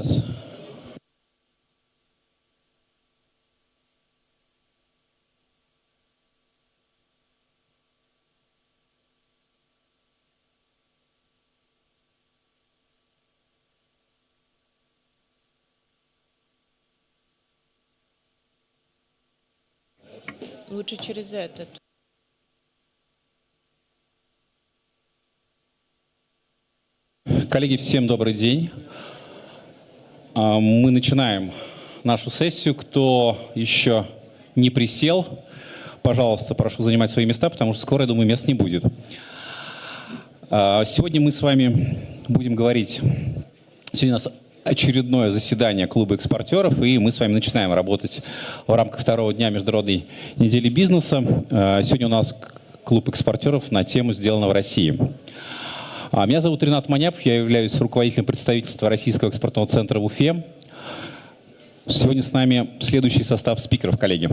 Сейчас. Лучше через этот. Коллеги, всем добрый день. Мы начинаем нашу сессию. Кто еще не присел, пожалуйста, прошу занимать свои места, потому что скоро, я думаю, мест не будет. Сегодня мы с вами будем говорить. Сегодня у нас очередное заседание клуба экспортеров, и мы с вами начинаем работать в рамках второго дня Международной недели бизнеса. Сегодня у нас клуб экспортеров на тему «Сделано в России». Меня зовут Ринат Маняпов, я являюсь руководителем представительства Российского экспортного центра в Уфе. Сегодня с нами следующий состав спикеров, коллеги.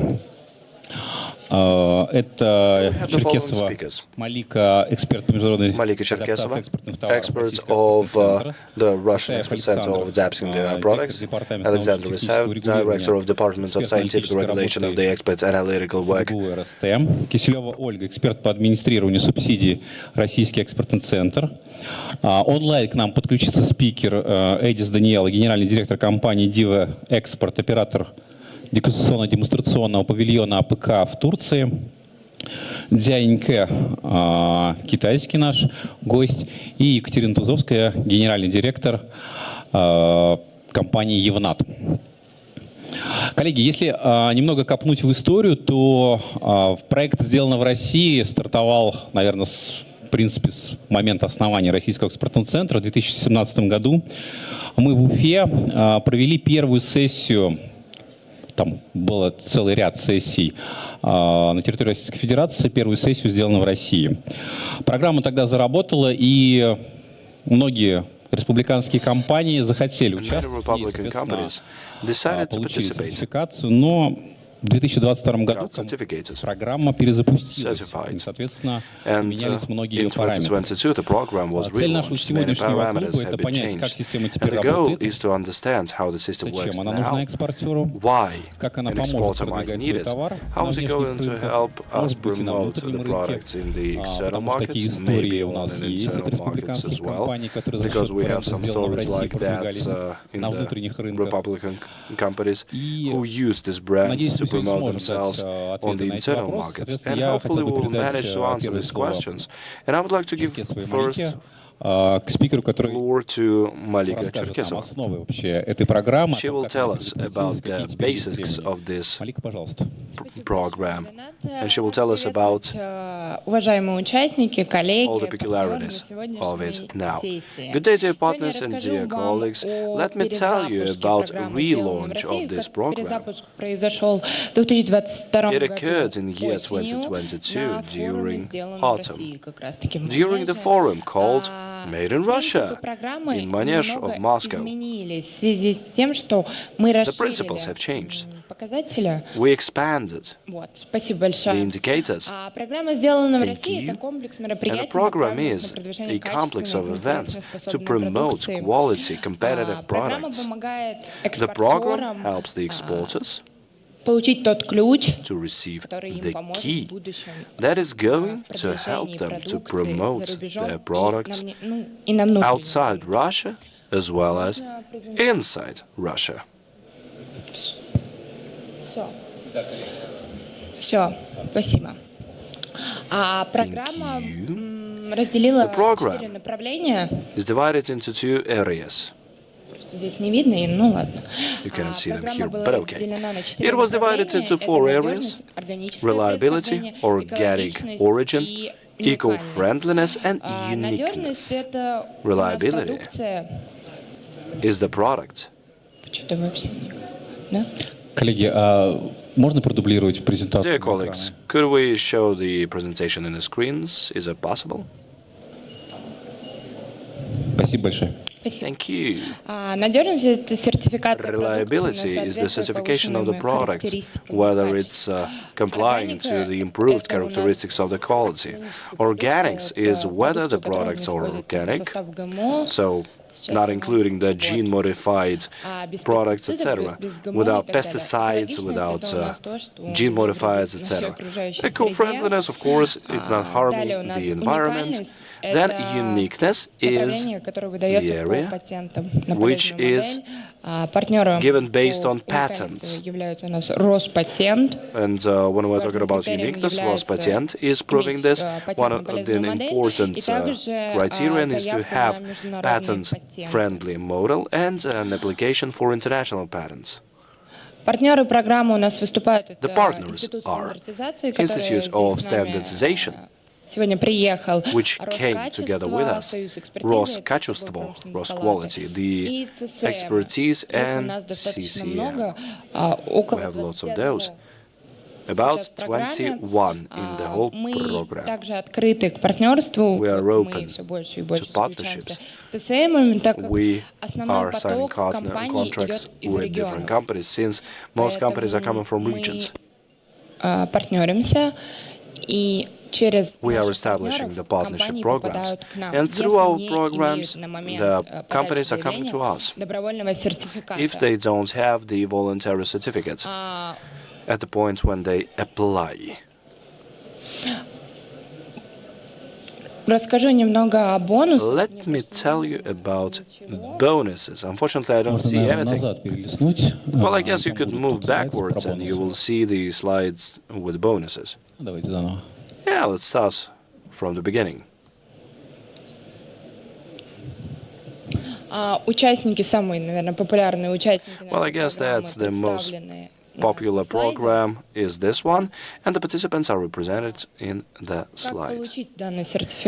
Это Черкесова Малика, эксперт по международной Черкесова, expert of the Russian Export Center of Adapting the Products, Alexander Risaev, Director of Department of Scientific Regulation of the Export Analytical Work. Киселева Ольга, эксперт по администрированию субсидий, Российский экспортный центр. Онлайн к нам подключится спикер Эдис Даниэла, генеральный директор компании Дива Экспорт, оператор дегустационно-демонстрационного павильона АПК в Турции. Дзяньке, китайский наш гость, и Екатерина Тузовская, генеральный директор компании Евнат. Коллеги, если немного копнуть в историю, то проект «Сделано в России» стартовал, наверное, в принципе, с момента основания Российского экспортного центра в 2017 году. Мы в Уфе провели первую сессию. Там был целый ряд сессий на территории Российской Федерации. Первую сессию сделано в России. Программа тогда заработала, и многие республиканские компании захотели участвовать и, получили сертификацию, но в 2022 году программа перезапустилась, и, соответственно, менялись многие параметры. Цель нашего сегодняшнего клуба – это понять, как система теперь работает, зачем она нужна экспортеру, как она поможет продвигать свой товар на внешних рынках, может быть, и на внутреннем рынке, потому что такие истории у нас есть от республиканских компаний, которые за счет бренда «Сделано в России» продвигались на внутренних рынках. И, надеюсь, promote themselves on the internal markets, and hopefully we will manage to answer these questions. And I would like to give first floor to Malika Черкесова. She will tell us about the basics of this program, and she will tell us about all the peculiarities of it now. Good day, dear partners and dear colleagues. Let me tell you about the relaunch of this program. It occurred in year 2022 during autumn, during the forum called Made in Russia, in Manege of Moscow. The principles have changed. We expanded the indicators. Thank you. And the program is a complex of events to promote quality, competitive products. The program helps the exporters to receive the key that is going to help them to promote their products outside Russia as well as inside Russia. Спасибо. The program is divided into two areas. Здесь не видно, ну ладно. You cannot see them here, but okay. It was divided into four areas: reliability, organic origin, eco-friendliness, and uniqueness. Reliability is the product. Коллеги, можно продублировать презентацию? Dear colleagues, could we show the presentation in the screens? Is it possible? Спасибо большое. Thank you. Reliability is the certification of the product, whether it's complying to the improved characteristics of the quality. Organics is whether the products are organic, so not including the gene-modified products, etc., without pesticides, without gene-modifieds, etc. Eco-friendliness, of course, it's not harming the environment. Then uniqueness is the area which is given based on patents. And when we're talking about uniqueness, Rospatient is proving this. One of the important criterion is to have patent-friendly model and an application for international patents. The partners are Institute of Standardization, which came together with us, Roskачество, Quality, the expertise and CCM. We have lots of those. About 21 in the whole program. We are open to partnerships. We are signing contracts with different companies, since most companies are coming from regions. We are establishing the partnership programs, and through our programs, the companies are coming to us if they don't have the voluntary certificates at the point when they apply. Let me tell you about bonuses. Unfortunately, I don't see anything. Well, I guess you could move backwards and you will see the slides with bonuses. Yeah, let's start from the beginning. Well, I guess that's the most popular program is this one, and the participants are represented in the slide.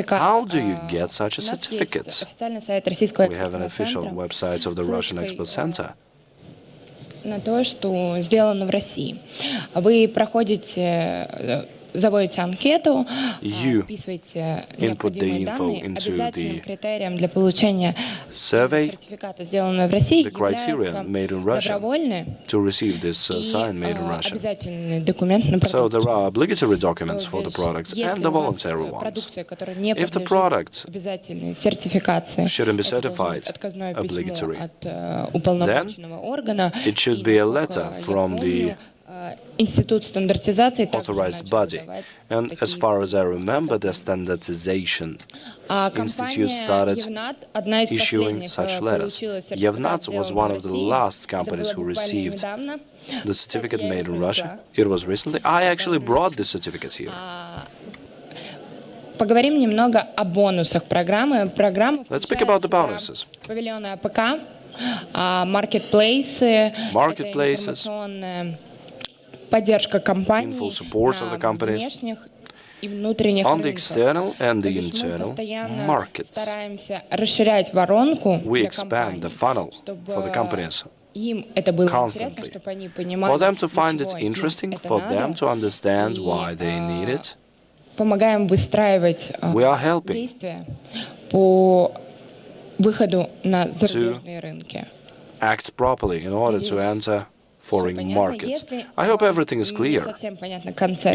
How do you get such a certificate? We have an official website of the Russian Expert Center. На то, что сделано в России. Вы проходите, заводите анкету, вписываете необходимые данные, обязательным критерием для получения сертификата, сделанного в России, является добровольный и обязательный документ на So there are obligatory documents for the products and the voluntary ones. If the product shouldn't be certified obligatory, then it should be a letter from the authorized body. And as far as I remember, the standardization institute started issuing such letters. Yevnat was one of the last companies who received the certificate made in Russia. It was recently. I actually brought the certificates here. Поговорим немного о бонусах программы. Let's speak about the bonuses. Павильоны АПК, маркетплейсы, информационная поддержка компаний на внешних и внутренних on the external and the internal markets. Стараемся расширять воронку We expand the funnel for the companies им это было constantly, интересно, чтобы они понимали, for them to find it interesting, for them to understand why they need it. Помогаем выстраивать действия по выходу на зарубежные рынки. Act properly in order to enter foreign markets. I hope everything is clear.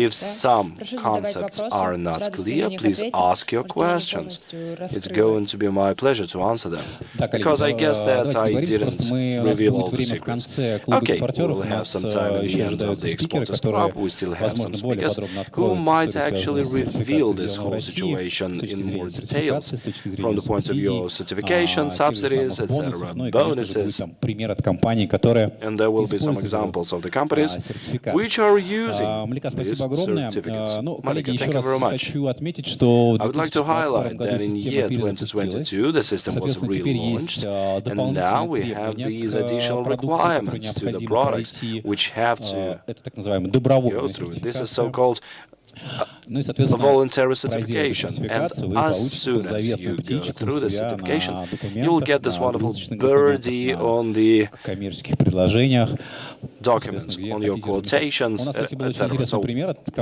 If some concepts are not clear, please ask your questions. It's going to be my pleasure to answer them, because I guess that I didn't reveal all the secrets. Okay, we will have some time at the end of the Exporters Club. We still have some speakers who might actually reveal this whole situation in more details from the point of view of certification, subsidies, etc., bonuses, and there will be some examples of the companies which are using these certificates. Malika, thank you very much. I would like to highlight that in year 2022 the system was relaunched, and now we have these additional requirements to the products which have to go through. This is so-called a voluntary certification, and as soon as you go through the certification, you'll get this wonderful birdie on the documents, on your quotations, etc. So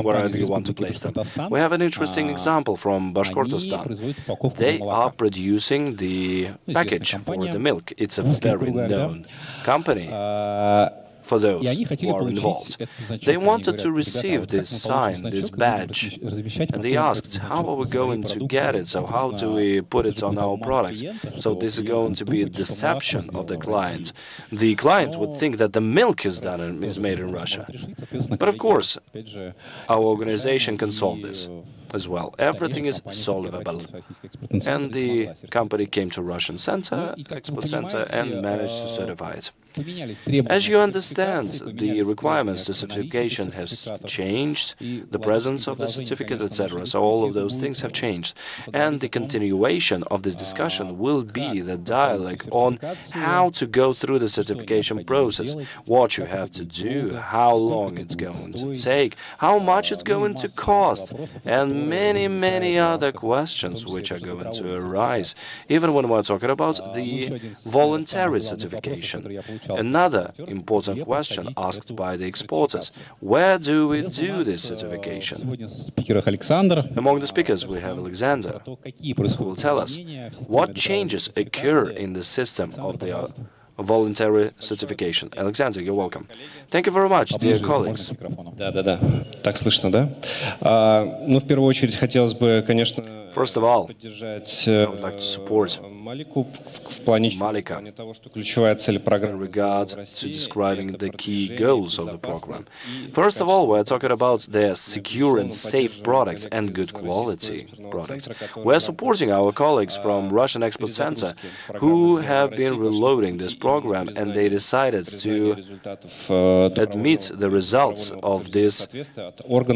wherever you want to place them. We have an interesting example from Bashkortostan. They are producing the package for the milk. It's a very known company for those who are involved. They wanted to receive this sign, this badge, and they asked, how are we going to get it? So how do we put it on our products? So this is going to be a deception of the client. The client would think that the milk is made in Russia. But of course, our organization can solve this as well. Everything is solvable. And the company came to Russian export center, and managed to certify it. As you understand, the requirements to certification has changed, the presence of the certificate, etc. So all of those things have changed. And the continuation of this discussion will be the dialogue on how to go through the certification process, what you have to do, how long it's going to take, how much it's going to cost, and many, many other questions which are going to arise, even when we're talking about the voluntary certification. Another important question asked by the exporters: where do we do this certification? Among the speakers we have Alexander, who will tell us what changes occur in the system of the voluntary certification. Alexander, you're welcome. Thank you very much, dear colleagues. Да. Так слышно, да? Ну, в первую очередь, хотелось бы, конечно, First of all, поддержать I would like to support Малику в плане того, что ключевая цель программы in regard to describing the key goals of the program. First of all, we're talking about the secure and safe products and good quality products. We're supporting our colleagues from Russian Export Center who have been reloading this program, and they decided to admit the results of this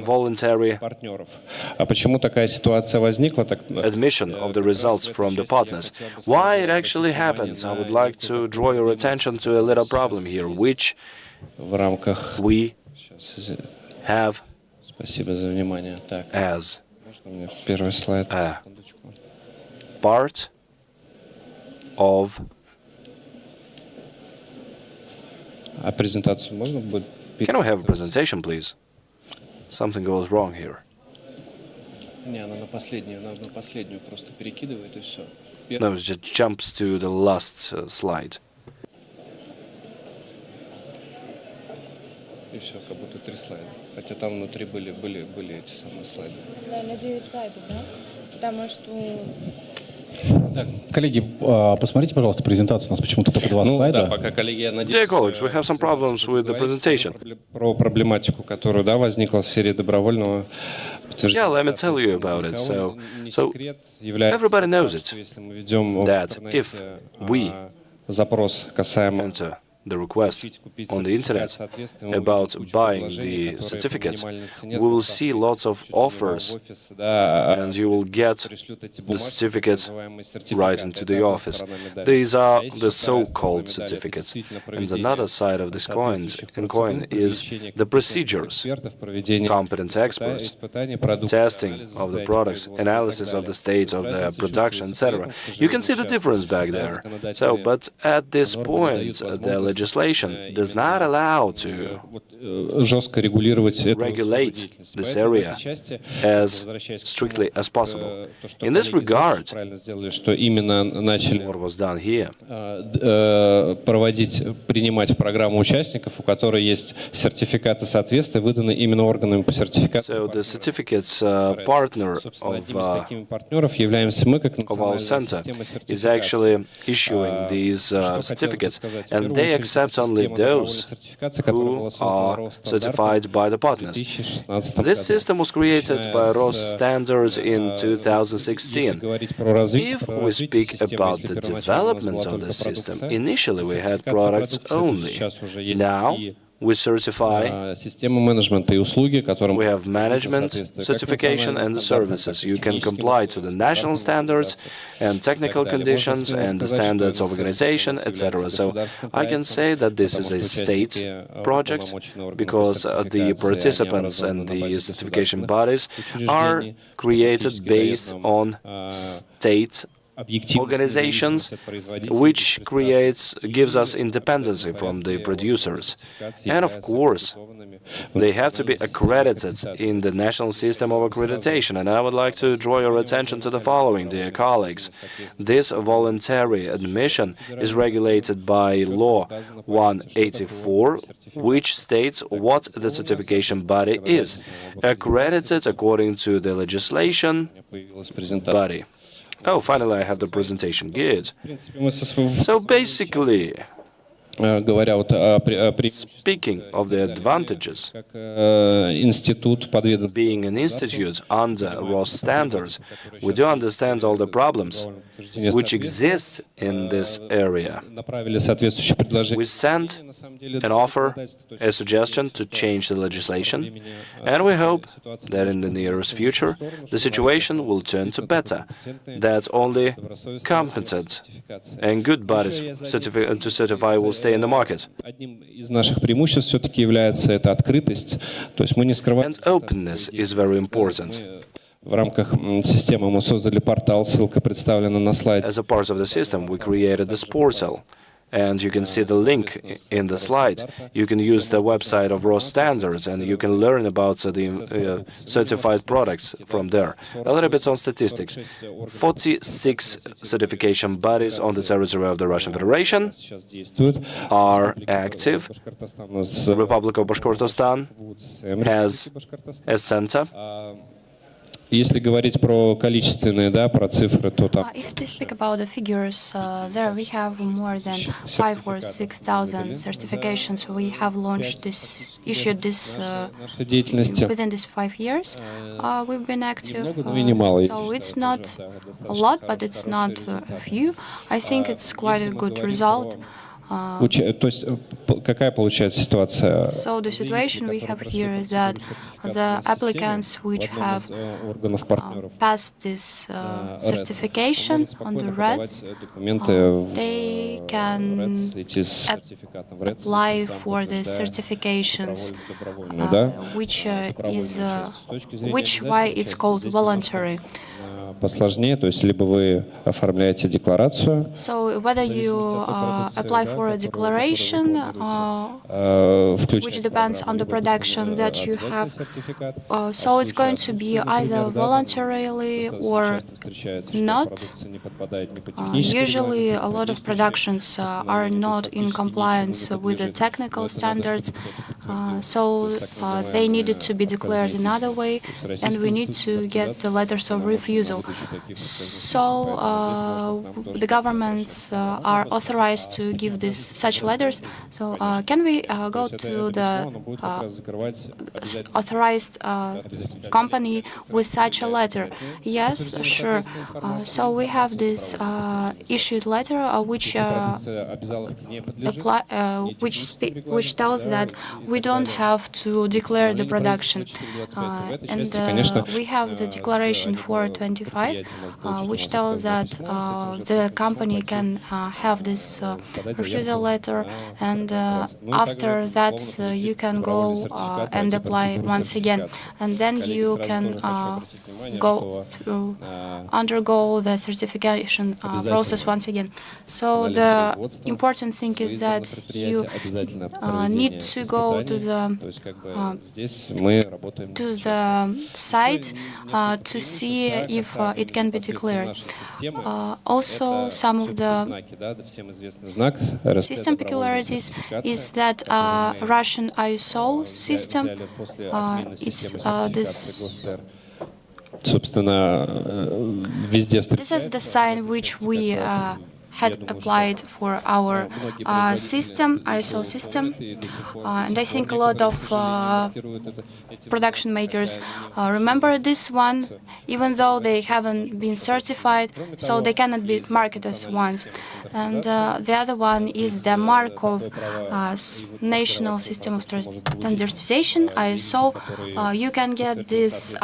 voluntary admission of the results from the partners. Why it actually happens, I would like to draw your attention to a little problem here, which we have as a part of Can we have a presentation, please? Something goes wrong here. No, it just jumps to the last slide. И все, как будто 3 слайда. Хотя там внутри были эти самые слайды. Да, на 9 слайдов, да? Потому что... Коллеги, посмотрите, пожалуйста, презентацию. У нас почему-то только 2 слайда. Да, пока, коллеги, я надеюсь... Dear colleagues, we have some problems with the presentation. Про проблематику, которая, да, возникла в сфере добровольного Yeah, let me tell you about it. So everybody knows it, that if we запрос касаемо enter the request on the internet about buying the certificate, we will see lots of offers, and you will get the certificate right into the office. These are the so-called certificates. And another side of this coin is the procedures, competent experts, testing of the products, analysis of the state of the production, etc. You can see the difference back there. So, but at this point, the legislation does not allow to regulate this area as strictly as possible. In this regard, what was done here, принимать в программу участников, у которых есть сертификаты соответствия, выданные именно органами по сертификации. So the certificates partner of our center is actually issuing these certificates, and they accept only those who are certified by the partners. This system was created by ROS standards in 2016. If we speak about the development of the system, initially we had products only. Now we certify, we have management certification and the services. You can comply to the national standards and technical conditions and the standards of organization, etc. So I can say that this is a state project because the participants and the certification bodies are created based on state organizations, which gives us independence from the producers. And of course, they have to be accredited in the national system of accreditation. And I would like to draw your attention to the following, dear colleagues. This voluntary admission is regulated by Law 184, which states what the certification body is, accredited according to the legislation body. Oh, finally, I have the presentation. Good. So basically, speaking of the advantages, being an institute under ROS standards, we do understand all the problems which exist in this area. We sent an offer, a suggestion to change the legislation, and we hope that in the nearest future the situation will turn to better, that only competent and good bodies to certify will stay in the market. And openness is very important. В рамках системы мы создали портал, ссылка представлена на слайде. As a part of the system, we created this portal, and you can see the link in the slide. You can use the website of ROS standards, and you can learn about the certified products from there. A little bit on statistics. 46 certification bodies on the territory of the Russian Federation are active. The Republic of Bashkortostan has a center. Если говорить про количественные, да, про цифры, то там. If we speak about the figures, there we have more than 5,000 or 6,000 certifications. We have issued this within these 5 years. We've been active, so it's not a lot, but it's not a few. I think it's quite a good result. То есть какая получается ситуация? So the situation we have here is that the applicants which have passed this certification on the red, they can apply for the certifications, which why it's called voluntary. Посложнее, то есть либо вы оформляете декларацию. So whether you apply for a declaration, which depends on the production that you have, so it's going to be either voluntarily or not. Usually, a lot of productions are not in compliance with the technical standards, so they needed to be declared another way, and we need to get the letters of refusal. So the governments are authorized to give such letters. So can we go to the authorized company with such a letter? Yes, sure. So we have this issued letter which tells that we don't have to declare the production, and we have the declaration 425, which tells that the company can have this refusal letter, and after that you can go and apply once again, and then you can undergo the certification process once again. So the important thing is that you need to go to the site to see if it can be declared. Also, some of the system peculiarities is that Russian ISO system, it's this. This is the sign which we had applied for our system, ISO system, and I think a lot of production makers remember this one, even though they haven't been certified, so they cannot be marketed as ones. And the other one is the mark of National System of Standardization, ISO. You can get this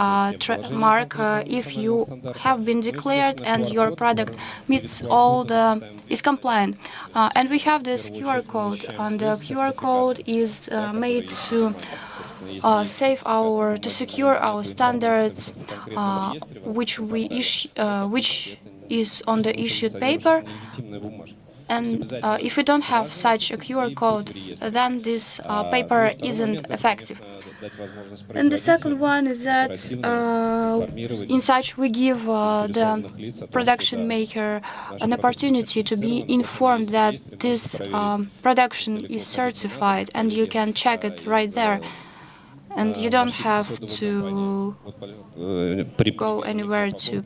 mark if you have been declared and your product meets all is compliant. And we have this QR code, and the QR code is made to secure our standards, which is on the issued paper. And if we don't have such a QR code, then this paper isn't effective. And the second one is that in such we give the production maker an opportunity to be informed that this production is certified, and you can check it right there. And you don't have to go anywhere to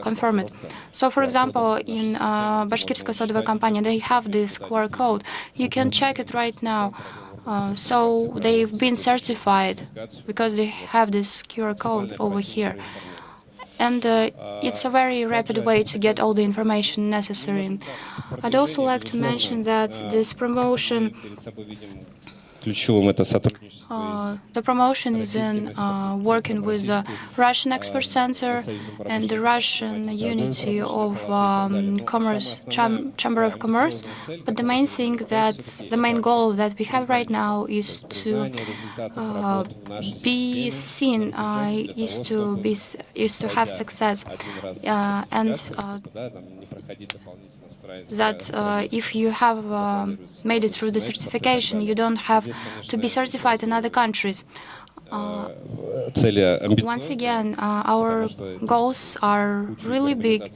confirm it. So, for example, in Башкирская содовая компания, they have this QR code. You can check it right now. So they've been certified because they have this QR code over here. And it's a very rapid way to get all the information necessary. I'd also like to mention that this promotion the promotion is in working with the Russian Expert Center and the Russian Unity of Commerce, Chamber of Commerce. But the main thing the main goal that we have right now is to be seen, is to have success, and that if you have made it through the certification, you don't have to be certified in other countries. Once again, our goals are really big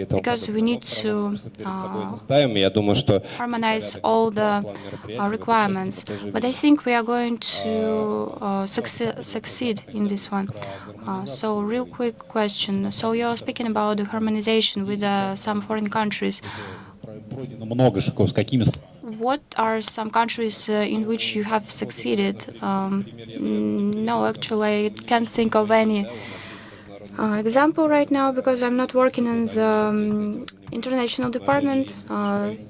because we need to harmonize all the requirements. But I think we are going to succeed in this one. So, real quick question. So, you're speaking about the harmonization with some foreign countries. What are some countries in which you have succeeded? No, actually, I can't think of any example right now because I'm not working in the international department.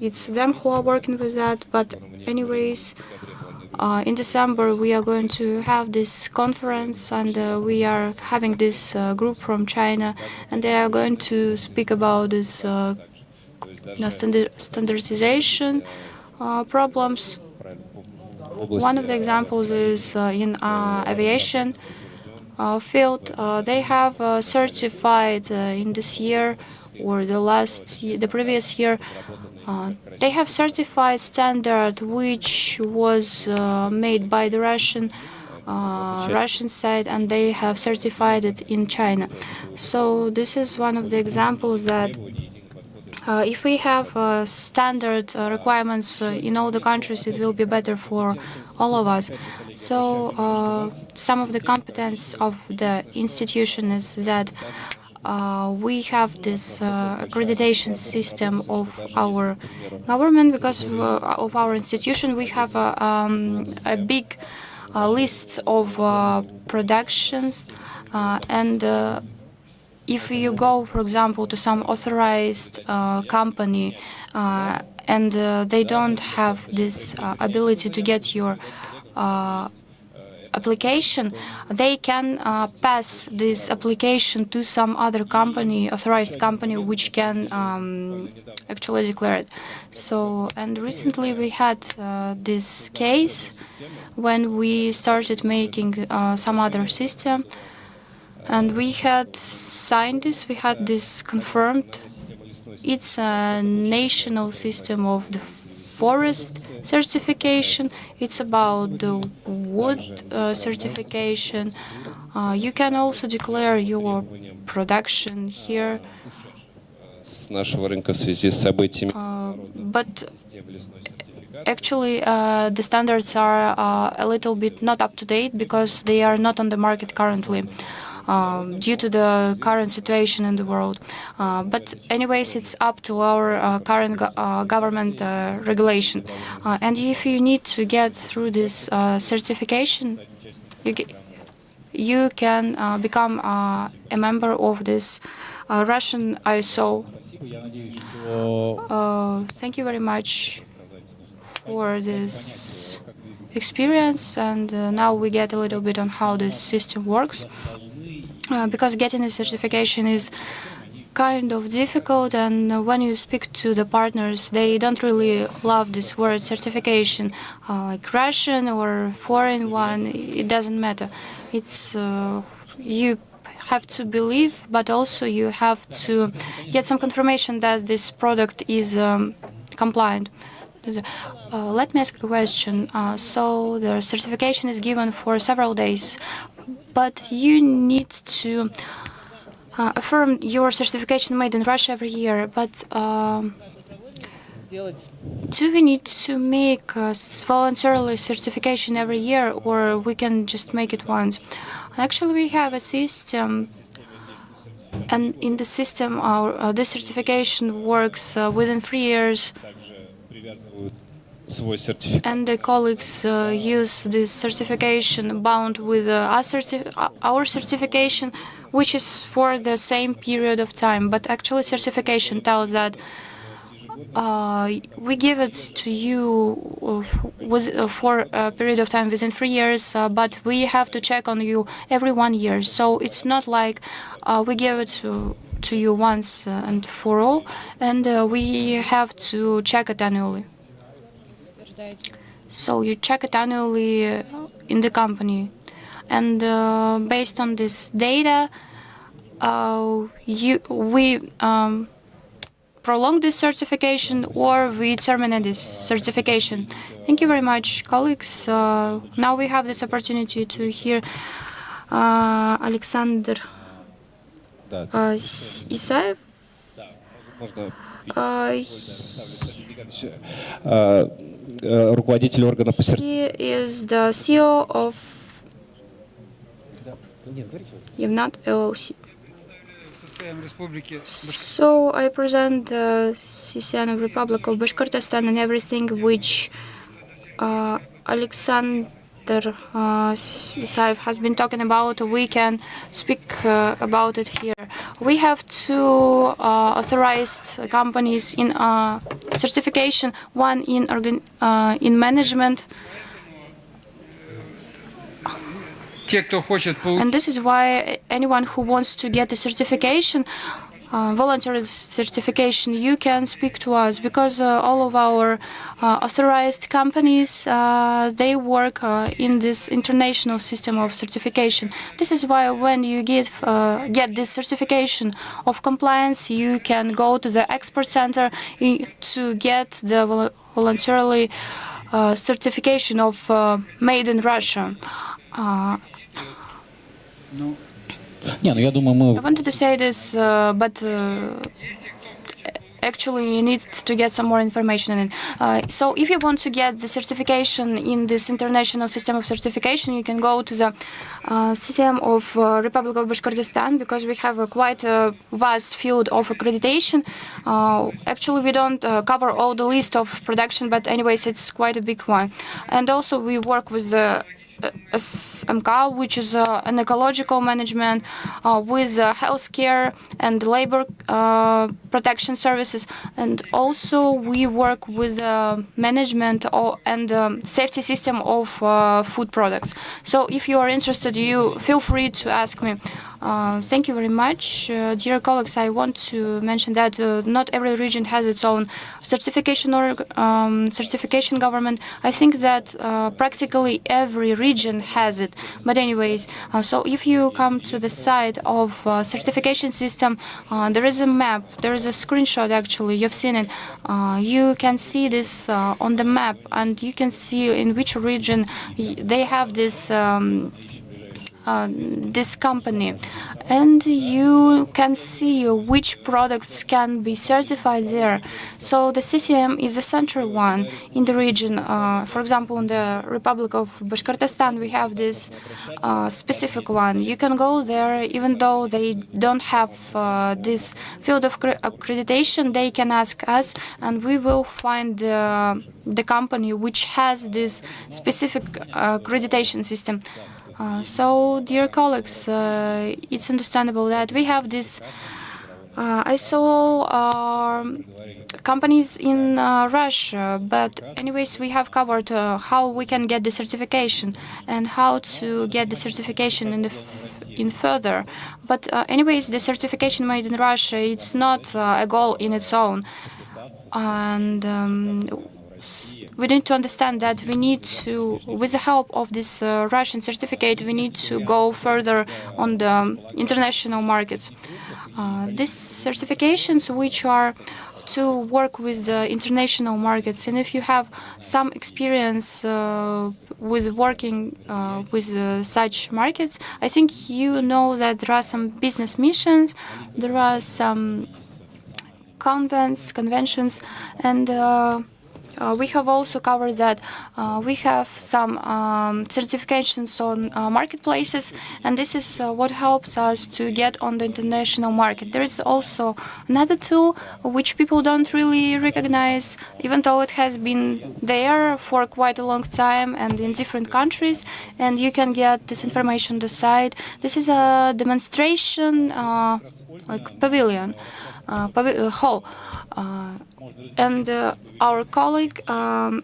It's them who are working with that. But anyways, in December, we are going to have this conference, and we are having this group from China, and they are going to speak about this standardization problems. One of the examples is in aviation field. They have certified in this year or the previous year. They have certified standard which was made by the Russian side, and they have certified it in China. So this is one of the examples that if we have standard requirements in all the countries, it will be better for all of us. So some of the competence of the institution is that we have this accreditation system of our government. Because of our institution, we have a big list of productions, and if you go, for example, to some authorized company and they don't have this ability to get your application, they can pass this application to some other company, authorized company, which can actually declare it. So, and recently we had this case when we started making some other system. And we had signed this, we had this confirmed. It's a national system of the forest certification. It's about the wood certification. You can also declare your production here. But actually, the standards are a little bit not up to date because they are not on the market currently. Due to the current situation in the world. But anyways, it's up to our current government regulation. And if you need to get through this certification, you can become a member of this Russian ISO. Thank you very much for this experience. And now we get a little bit on how this system works. Because getting a certification is kind of difficult, and when you speak to the partners, they don't really love this word certification, like Russian or foreign one. It doesn't matter. It's you have to believe, but also you have to get some confirmation that this product is compliant. Let me ask a question. So the certification is given for several days, but you need to affirm your certification made in Russia every year. But do we need to make voluntarily certification every year, or we can just make it once? Actually, we have a system, and in the system, this certification works within 3 years. And the colleagues use this certification bound with our certification, which is for the same period of time. But actually, certification tells that we give it to you for a period of time within 3 years, but we have to check on you every 1 year. So it's not like we give it to you once and for all, and we have to check it annually. So you check it annually in the company, and based on this data, we prolong this certification or we terminate this certification. Thank you very much, colleagues. Now we have this opportunity to hear Alexander Isaev. Руководитель органа по He is the CEO of Evnat LLC. So I present the CCN of Republic of Bashkortostan and everything which Alexander Isaev has been talking about. We can speak about it here. We have two authorized companies in certification, one in management. And this is why anyone who wants to get the certification, voluntary certification, you can speak to us, because all of our authorized companies, they work in this international system of certification. This is why when you get this certification of compliance, you can go to the expert center to get the voluntarily certification of made in Russia. I wanted to say this, but actually you need to get some more information in it. So if you want to get the certification in this international system of certification, you can go to the CCM of Republic of Bashkortostan, because we have a quite vast field of accreditation. Actually, we don't cover all the list of production, but anyways, it's quite a big one. And also we work with the SMK, which is an ecological management with healthcare and labor protection services, and also we work with management and safety system of food products. So if you are interested, you feel free to ask me. Thank you very much. Dear colleagues, I want to mention that not every region has its own certification or certification government. I think that practically every region has it. But anyways, so if you come to the site of certification system, there is a map, there is a screenshot actually, you've seen it. You can see this on the map, and you can see in which region they have this this company, and you can see which products can be certified there. So the CCM is the central one in the region. For example, in the Republic of Bashkortostan, we have this specific one. You can go there, even though they don't have this field of accreditation, they can ask us, and we will find the company which has this specific accreditation system. So, dear colleagues, it's understandable that we have this ISO companies in Russia, but anyways, we have covered how we can get the certification and how to get the certification in further. But anyways, the certification made in Russia, it's not a goal in its own. And we need to understand that we need to, with the help of this Russian certificate, we need to go further on the international markets. These certifications, which are to work with the international markets, and if you have some experience with working with such markets, I think you know that there are some business missions, there are some conventions, and we have also covered that we have some certifications on marketplaces, and this is what helps us to get on the international market. There is also another tool which people don't really recognize, even though it has been there for quite a long time and in different countries, and you can get this information on the site. This is a demonstration like pavilion. Hall. And our colleague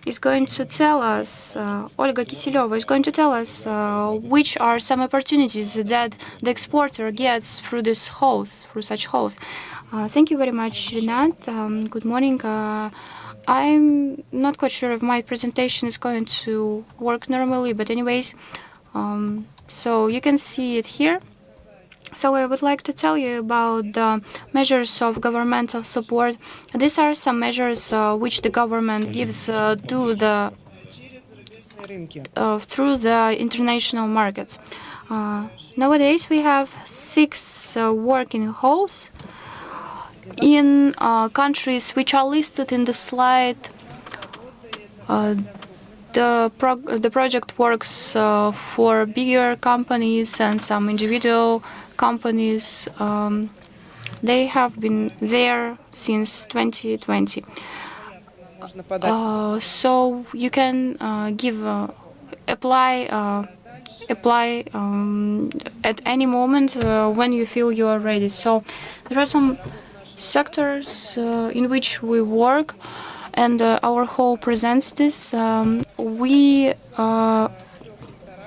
is going to tell us, Olga Kiseleva is going to tell us which are some opportunities that the exporter gets through this halls, through such halls. Thank you very much, Rinat. Good morning. I'm not quite sure if my presentation is going to work normally, but anyways, so you can see it here. So I would like to tell you about the measures of governmental support. These are some measures which the government gives to the through the international markets. Nowadays we have 6 working halls in countries which are listed in the slide. The project works for bigger companies and some individual companies. They have been there since 2020. So you can apply at any moment when you feel you are ready. So there are some sectors in which we work, and our hall presents this. We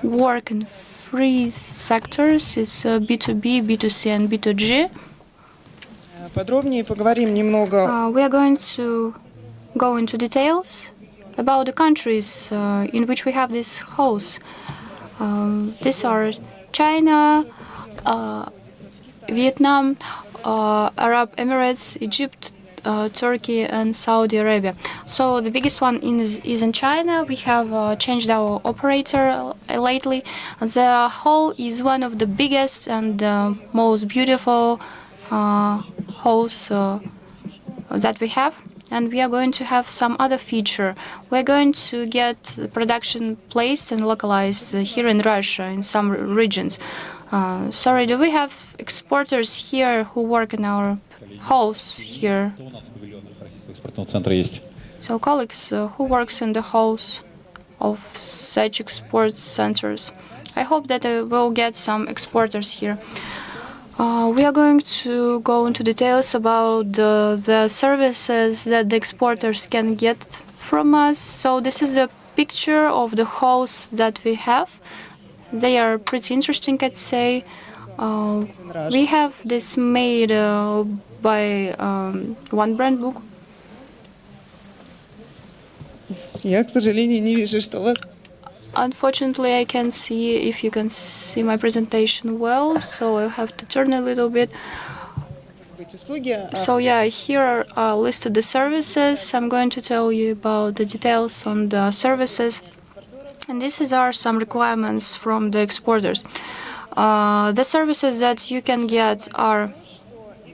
work in 3 sectors. It's B2B, B2C, and B2G. We are going to go into details about the countries in which we have these halls. These are China, Vietnam, Arab Emirates, Egypt, Turkey, and Saudi Arabia. So the biggest one is in China. We have changed our operator lately. The hall is one of the biggest and most beautiful halls that we have. And we are going to have some other feature. We're going to get the production placed and localized here in Russia in some regions. Sorry, do we have exporters here who work in our halls here? So colleagues who works in the halls of such export centers. I hope that I will get some exporters here. We are going to go into details about the services that the exporters can get from us. So this is a picture of the halls that we have. They are pretty interesting, I'd say. We have this made by One Brand Book. Unfortunately, I can't see if you can see my presentation well, so I'll have to turn a little bit. So yeah, here are listed the services. I'm going to tell you about the details on the services. And these are some requirements from the exporters. The services that you can get are,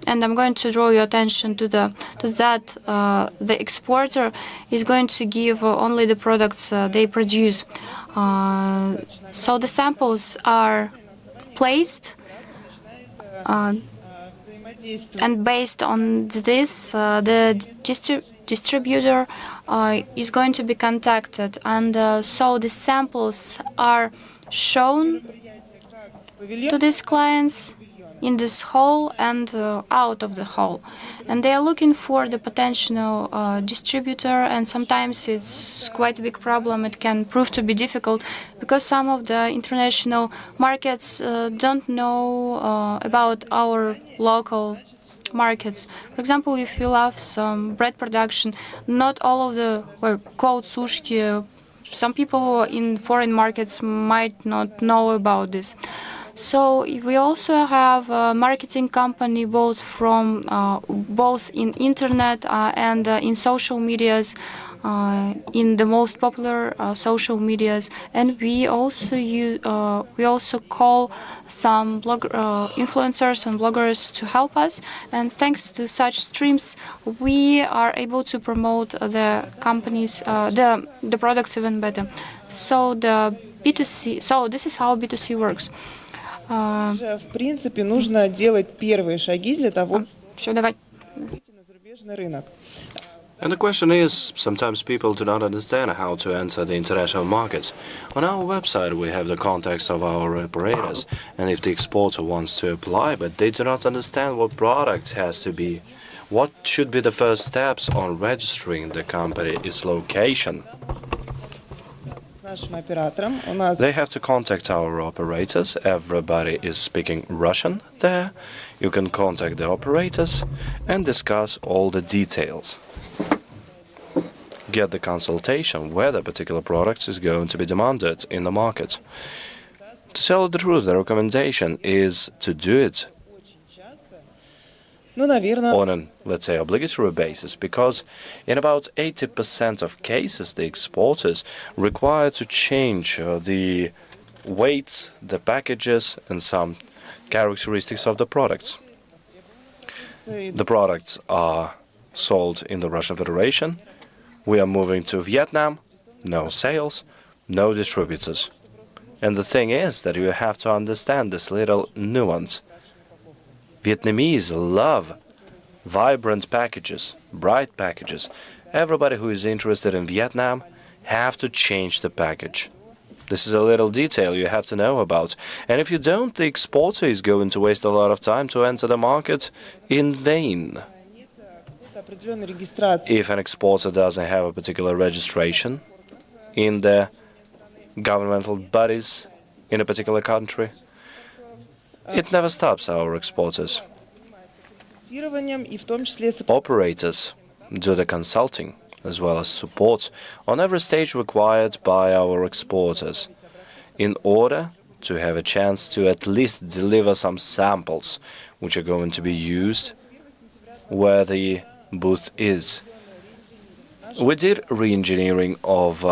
and I'm going to draw your attention to that the exporter is going to give only the products they produce. So the samples are placed, and based on this, the distributor is going to be contacted, and so the samples are shown to these clients in this hall and out of the hall. And they are looking for the potential distributor, and sometimes it's quite a big problem. It can prove to be difficult because some of the international markets don't know about our local markets. For example, if you love some bread production, not all of the cold sushi, some people in foreign markets might not know about this. So we also have a marketing company both in internet and in social medias, in the most popular social medias, and we also call some influencers and bloggers to help us. And thanks to such streams, we are able to promote the companies, the products even better. So this is how B2C works. В принципе, нужно делать первые шаги для того, чтобы выйти на зарубежный рынок. And the question is, sometimes people do not understand how to enter the international markets. On our website, we have the contacts of our operators, and if the exporter wants to apply, but they do not understand what product has to be, what should be the first steps on registering the company, its location. They have to contact our operators. Everybody is speaking Russian there. You can contact the operators and discuss all the details. Get the consultation whether a particular product is going to be demanded in the market. To tell the truth, the recommendation is to do it on an, let's say, obligatory basis, because in about 80% of cases, the exporters require to change the weights, the packages, and some characteristics of the products. The products are sold in the Russian Federation. We are moving to Vietnam, no sales, no distributors. And the thing is that you have to understand this little nuance. Vietnamese love vibrant packages, bright packages. Everybody who is interested in Vietnam have to change the package. This is a little detail you have to know about. And if you don't, the exporter is going to waste a lot of time to enter the market in vain. If an exporter doesn't have a particular registration in the governmental bodies in a particular country, it never stops our exporters. Operators do the consulting as well as support on every stage required by our exporters in order to have a chance to at least deliver some samples which are going to be used where the booth is. We did re-engineering of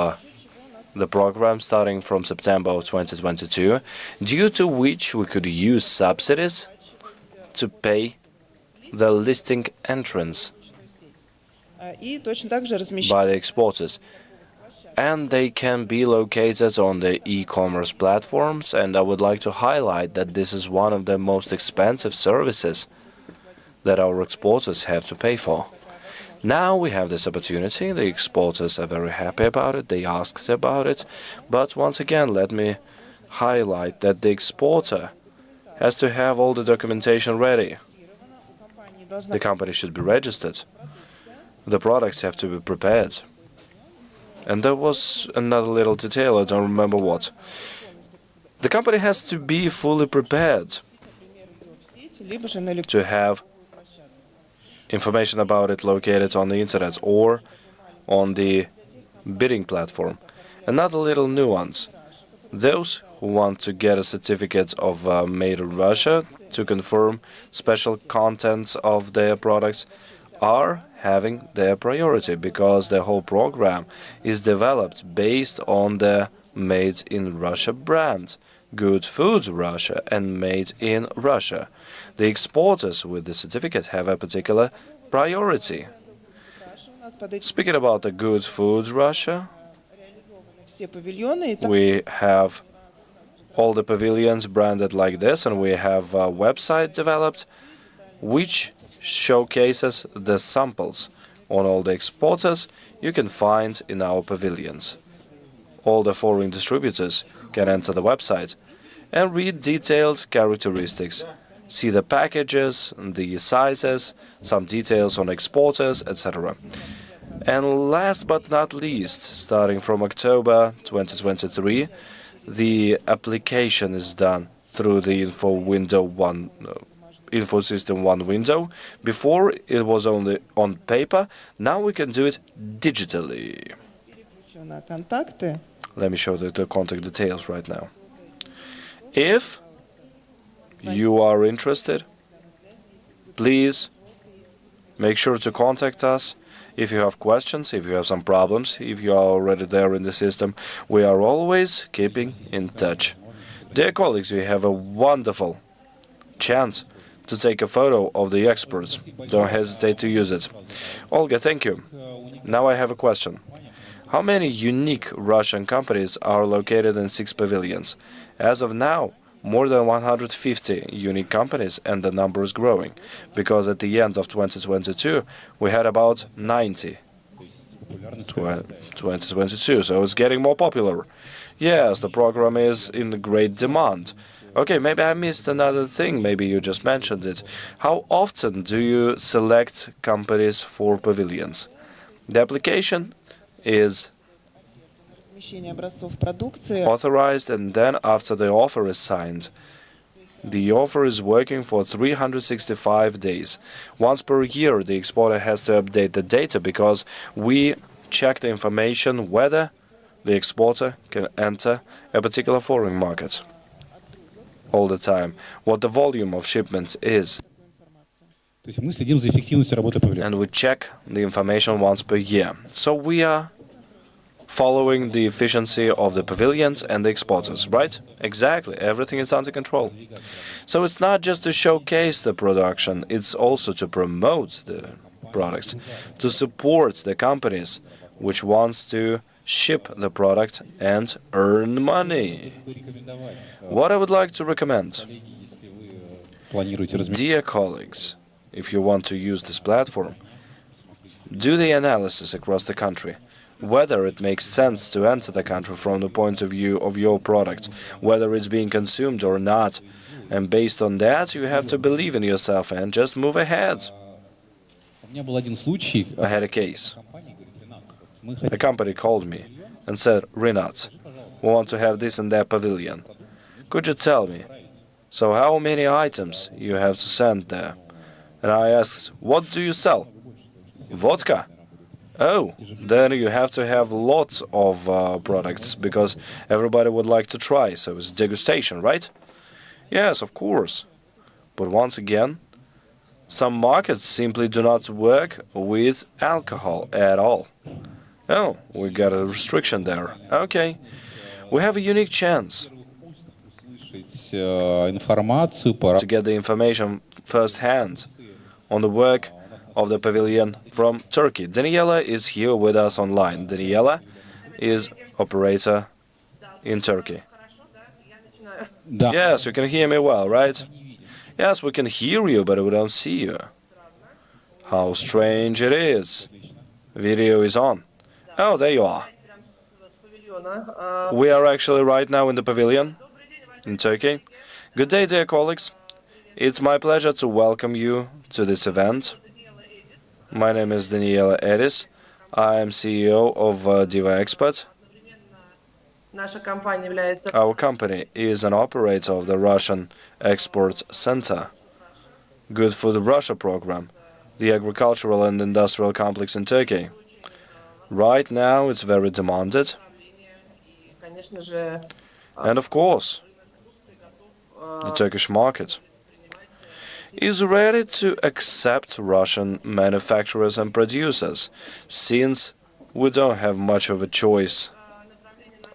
the program starting from September of 2022, due to which we could use subsidies to pay the listing entrance by the exporters. And they can be located on the e-commerce platforms, and I would like to highlight that this is one of the most expensive services that our exporters have to pay for. Now we have this opportunity. The exporters are very happy about it. They asked about it. But once again, let me highlight that the exporter has to have all the documentation ready. The company should be registered. The products have to be prepared. And there was another little detail, I don't remember what. The company has to be fully prepared to have information about it located on the internet or on the bidding platform. Another little nuance. Those who want to get a certificate of made in Russia to confirm special contents of their products are having their priority, because the whole program is developed based on the Made in Russia brand, Good Food Russia and Made in Russia. The exporters with the certificate have a particular priority. Speaking about the Good Food Russia, we have all the pavilions branded like this, and we have a website developed which showcases the samples on all the exporters you can find in our pavilions. All the foreign distributors can enter the website and read detailed characteristics, see the packages, the sizes, some details on exporters, etc. And last but not least, starting from October 2023, the application is done through the info window info system one window. Before it was only on paper, now we can do it digitally. Let me show the contact details right now. If you are interested, please make sure to contact us. If you have questions, if you have some problems, if you are already there in the system, we are always keeping in touch. Dear colleagues, we have a wonderful chance to take a photo of the experts. Don't hesitate to use it. Olga, thank you. Now I have a question. How many unique Russian companies are located in 6 pavilions? As of now, more than 150 unique companies, and the number is growing, because at the end of 2022, we had about 90. 2022, so it's getting more popular. Yes, the program is in great demand. Okay, maybe I missed another thing, maybe you just mentioned it. How often do you select companies for pavilions? The application is authorized, and then after the offer is signed, the offer is working for 365 days. Once per year, the exporter has to update the data because we check the information whether the exporter can enter a particular foreign market all the time, what the volume of shipments is. And we check the information once per year. So we are following the efficiency of the pavilions and the exporters, right? Exactly, everything is under control. So it's not just to showcase the production, it's also to promote the products, to support the companies which wants to ship the product and earn money. What I would like to recommend, dear colleagues, if you want to use this platform, do the analysis across the country, whether it makes sense to enter the country from the point of view of your product, whether it's being consumed or not. And based on that, you have to believe in yourself and just move ahead. I had a case. A company called me and said, Rinat, we want to have this and that pavilion. Could you tell me, so how many items you have to send there? And I asked, what do you sell? Vodka? Oh, then you have to have lots of products, because everybody would like to try, so it's degustation, right? Yes, of course. But once again, some markets simply do not work with alcohol at all. Oh, we got a restriction there. Okay. We have a unique chance to get the information firsthand on the work of the pavilion from Turkey. Daniela is here with us online. Daniela is operator in Turkey. Yes, you can hear me well, right? Yes, we can hear you, but we don't see you. How strange it is. Video is on. Oh, there you are. We are actually right now in the pavilion in Turkey. Good day, dear colleagues. It's my pleasure to welcome you to this event. My name is Daniela Edis. I am CEO of Diva Expert. Our company is an operator of the Russian Export Center, Good Food Russia program, the agricultural and industrial complex in Turkey. Right now it's very demanded. And of course, the Turkish market is ready to accept Russian manufacturers and producers, since we don't have much of a choice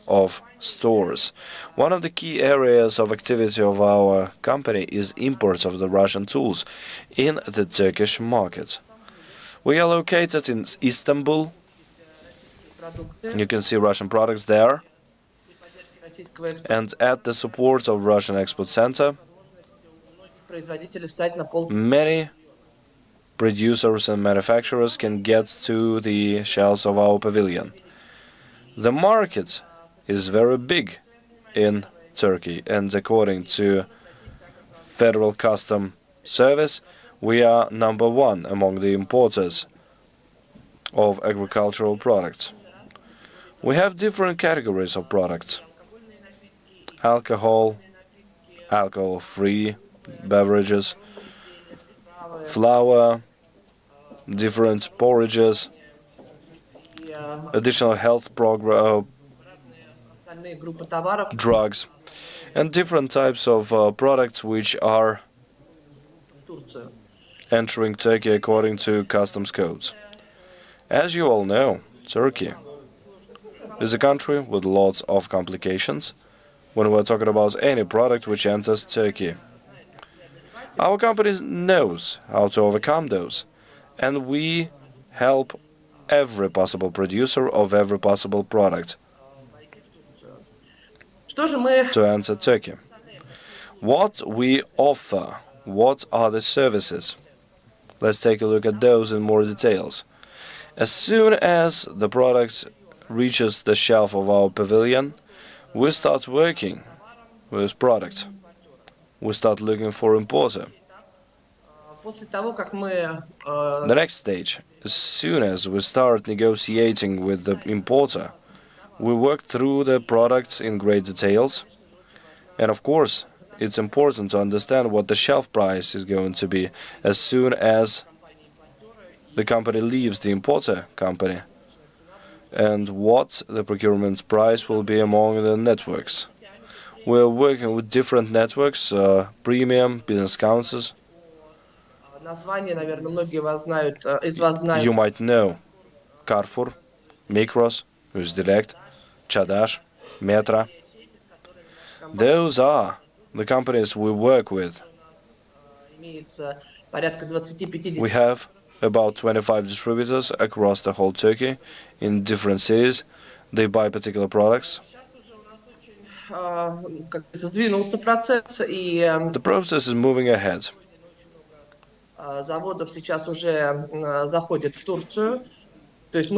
of stores. One of the key areas of activity of our company is imports of the Russian tools in the Turkish market. We are located in Istanbul. You can see Russian products there. And at the support of Russian Export Center, many producers and manufacturers can get to the shelves of our pavilion. The market is very big in Turkey, and according to Federal Custom Service, we are #1 among the importers of agricultural products. We have different categories of products: alcohol, alcohol-free beverages, flour, different porridges, additional health program, drugs, and different types of products which are entering Turkey according to customs codes. As you all know, Turkey is a country with lots of complications when we're talking about any product which enters Turkey. Our company knows how to overcome those, and we help every possible producer of every possible product to enter Turkey. What we offer, what are the services? Let's take a look at those in more details. As soon as the product reaches the shelf of our pavilion, we start working with this product. We start looking for importer. The next stage, as soon as we start negotiating with the importer, we work through the products in great details. And of course, it's important to understand what the shelf price is going to be as soon as the company leaves the importer company, and what the procurement price will be among the networks. We're working with different networks, premium, business councils. You might know Carrefour, Migros, Direct, Çağdaş, Metra. Those are the companies we work with. We have about 25 distributors across the whole Turkey in different cities. They buy particular products. The process is moving ahead.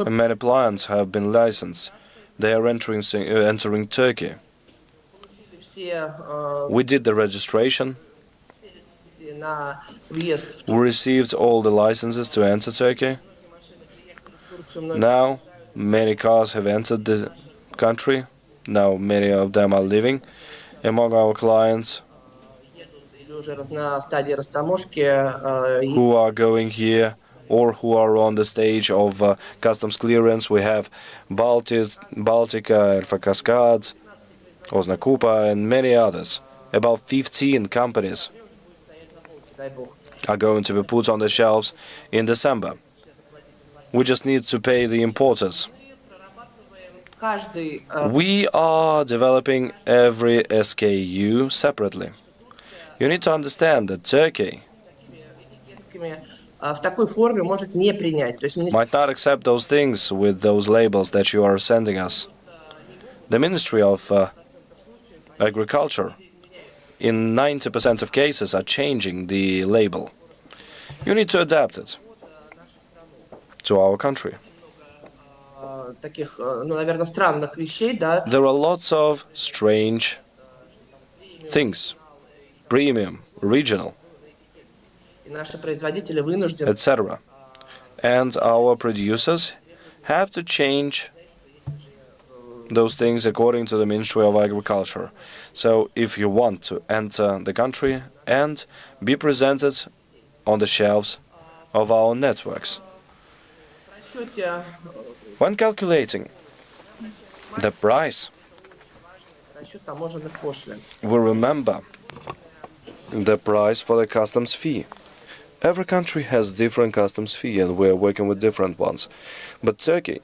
Many plants have been licensed. They are entering Turkey. We did the registration. We received all the licenses to enter Turkey. Now, many cars have entered the country. Now, many of them are living among our clients who are going here or who are on the stage of customs clearance. We have Baltica, Alpha Cascades, Oznakupa, and many others. About 15 companies are going to be put on the shelves in December. We just need to pay the importers. We are developing every SKU separately. You need to understand that Turkey might not accept those things with those labels that you are sending us. The Ministry of Agriculture, in 90% of cases, are changing the label. You need to adapt it to our country. There are lots of strange things, premium, regional, etc. And our producers have to change those things according to the Ministry of Agriculture. So if you want to enter the country and be presented on the shelves of our networks, when calculating the price, we remember the price for the customs fee. Every country has different customs fee, and we're working with different ones. But Turkey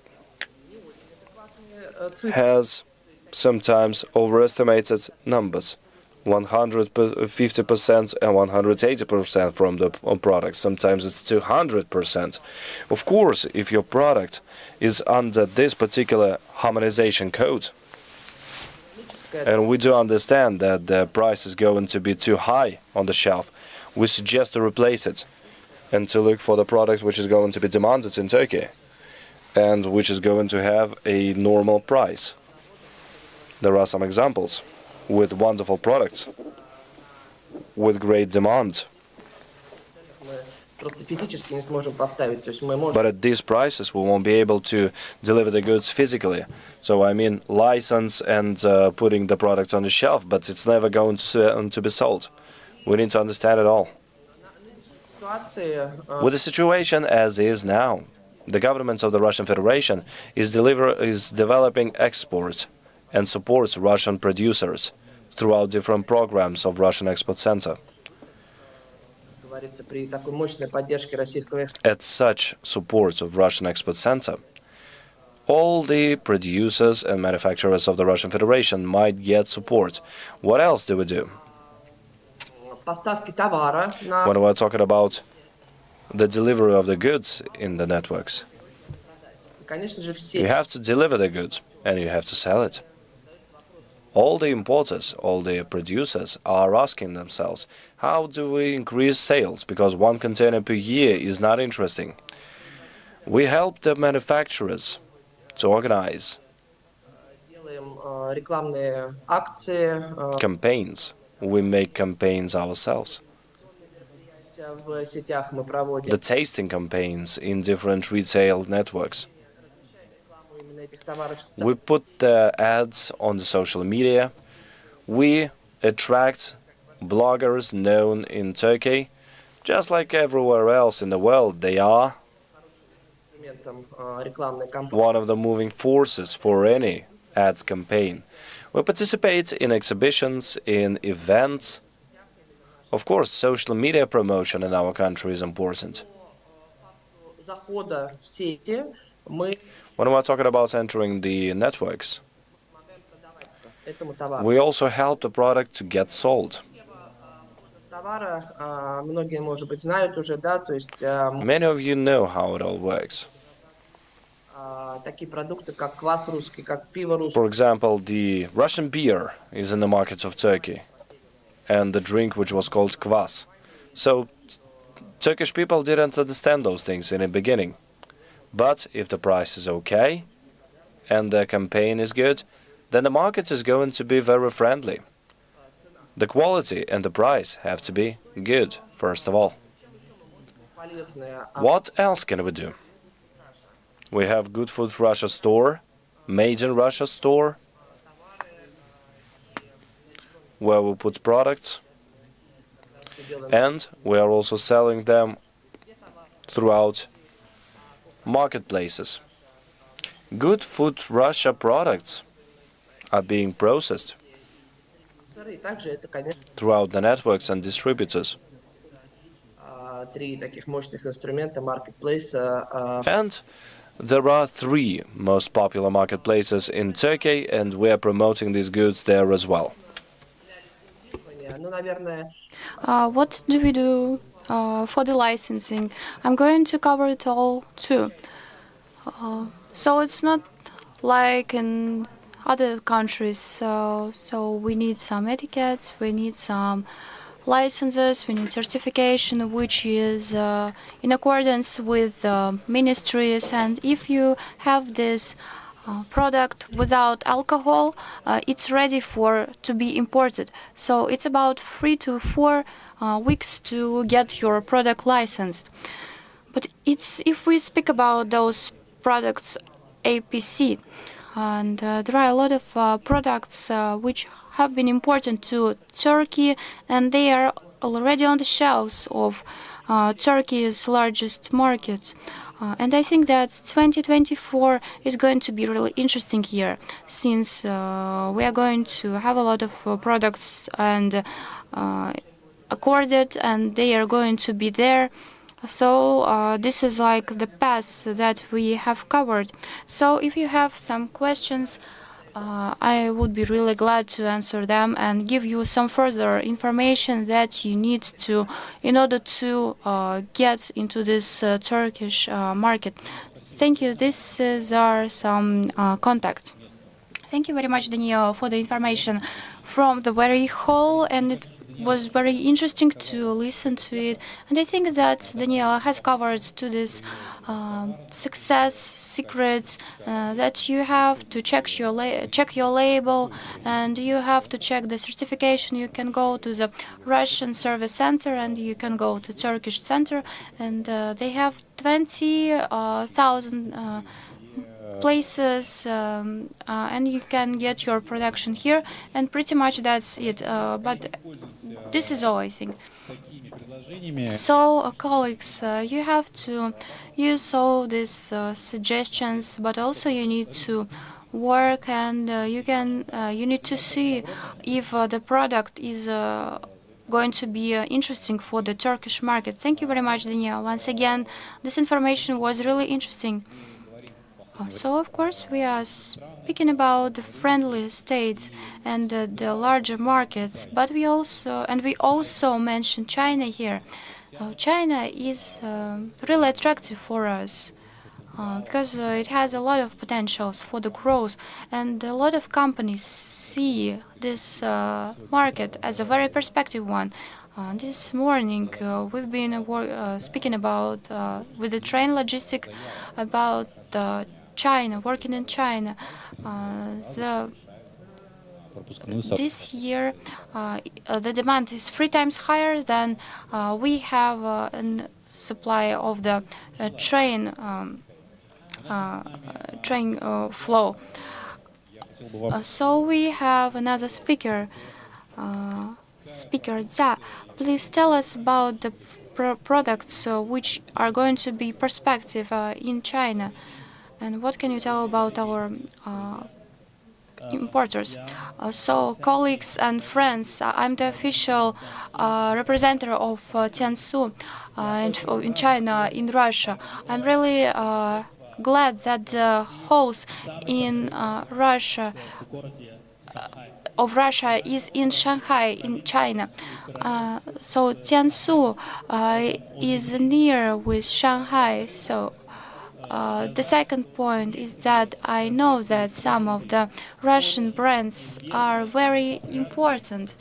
has sometimes overestimated numbers, 150% and 180% from the product. Sometimes it's 200%. Of course, if your product is under this particular harmonization code, and we do understand that the price is going to be too high on the shelf, we suggest to replace it and to look for the product which is going to be demanded in Turkey and which is going to have a normal price. There are some examples with wonderful products, with great demand. But at these prices, we won't be able to deliver the goods physically. So I mean, license and putting the product on the shelf, but it's never going to be sold. We need to understand it all. With the situation as is now, the government of the Russian Federation is developing exports and supports Russian producers throughout different programs of Russian Export Center. At such support of Russian Export Center, all the producers and manufacturers of the Russian Federation might get support. What else do we do? When we're talking about the delivery of the goods in the networks, you have to deliver the goods and you have to sell it. All the importers, all the producers are asking themselves, how do we increase sales? Because one container per year is not interesting. We help the manufacturers to organize campaigns. We make campaigns ourselves. The tasting campaigns in different retail networks. We put the ads on the social media. We attract bloggers known in Turkey, just like everywhere else in the world. They are one of the moving forces for any ads campaign. We participate in exhibitions, in events. Of course, social media promotion in our country is important. When we're talking about entering the networks, we also help the product to get sold. Many of you know how it all works. For example, the Russian beer is in the markets of Turkey, and the drink which was called kvass. So Turkish people didn't understand those things in the beginning. But if the price is okay and the campaign is good, then the market is going to be very friendly. The quality and the price have to be good, first of all. What else can we do? We have Good Food Russia store, Made in Russia store, where we put products, and we are also selling them throughout marketplaces. Good Food Russia products are being processed throughout the networks and distributors. And there are 3 most popular marketplaces in Turkey, and we are promoting these goods there as well. What do we do for the licensing? I'm going to cover it all too. So it's not like in other countries. So we need some etiquettes, we need some licenses, we need certification, which is in accordance with ministries. And if you have this product without alcohol, it's ready to be imported. So it's about 3 to 4 weeks to get your product licensed. But if we speak about those products APC, and there are a lot of products which have been imported to Turkey, and they are already on the shelves of Turkey's largest markets. And I think that 2024 is going to be really interesting year, since we are going to have a lot of products and accorded, and they are going to be there. So this is like the path that we have covered. So if you have some questions, I would be really glad to answer them and give you some further information that you need to in order to get into this Turkish market. Thank you. These are some contacts. Thank you very much, Daniel, for the information from the very hall, and it was very interesting to listen to it. And I think that Daniela has covered to this success secrets that you have to check your label, and you have to check the certification. You can go to the Russian service center and you can go to Turkish center, and they have 20,000 places, and you can get your production here, and pretty much that's it. But this is all, I think. So, colleagues, you have to use all these suggestions, but also you need to work, and you need to see if the product is going to be interesting for the Turkish market. Thank you very much, Daniel. Once again, this information was really interesting. So, of course, we are speaking about the friendly states and the larger markets, but we also mentioned China here. China is really attractive for us because it has a lot of potentials for the growth, and a lot of companies see this market as a very perspective one. This morning, we've been speaking about with the train logistic about China, working in China. This year, the demand is 3 times higher than we have a supply of the train flow. So we have another speaker. Speaker Zha, please tell us about the products which are going to be perspective in China. And what can you tell about our importers? So, colleagues and friends, I'm the official representative of Tiansu in China, in Russia. I'm really glad that the host in Russia is in Shanghai, in China. So Tiansu is near with Shanghai. So the second point is that I know that some of the Russian brands are very important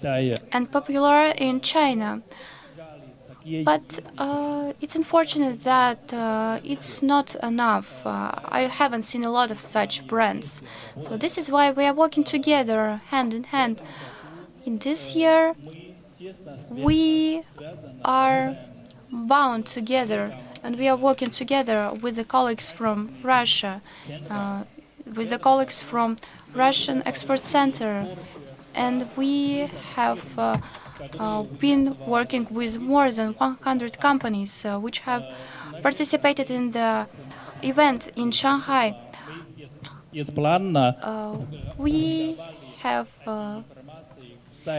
and popular in China. But it's unfortunate that it's not enough. I haven't seen a lot of such brands. So this is why we are working together, hand in hand. In this year, we are bound together, and we are working together with the colleagues from Russia, with the colleagues from Russian Export Center, and we have been working with more than 100 companies which have participated in the event in Shanghai. We have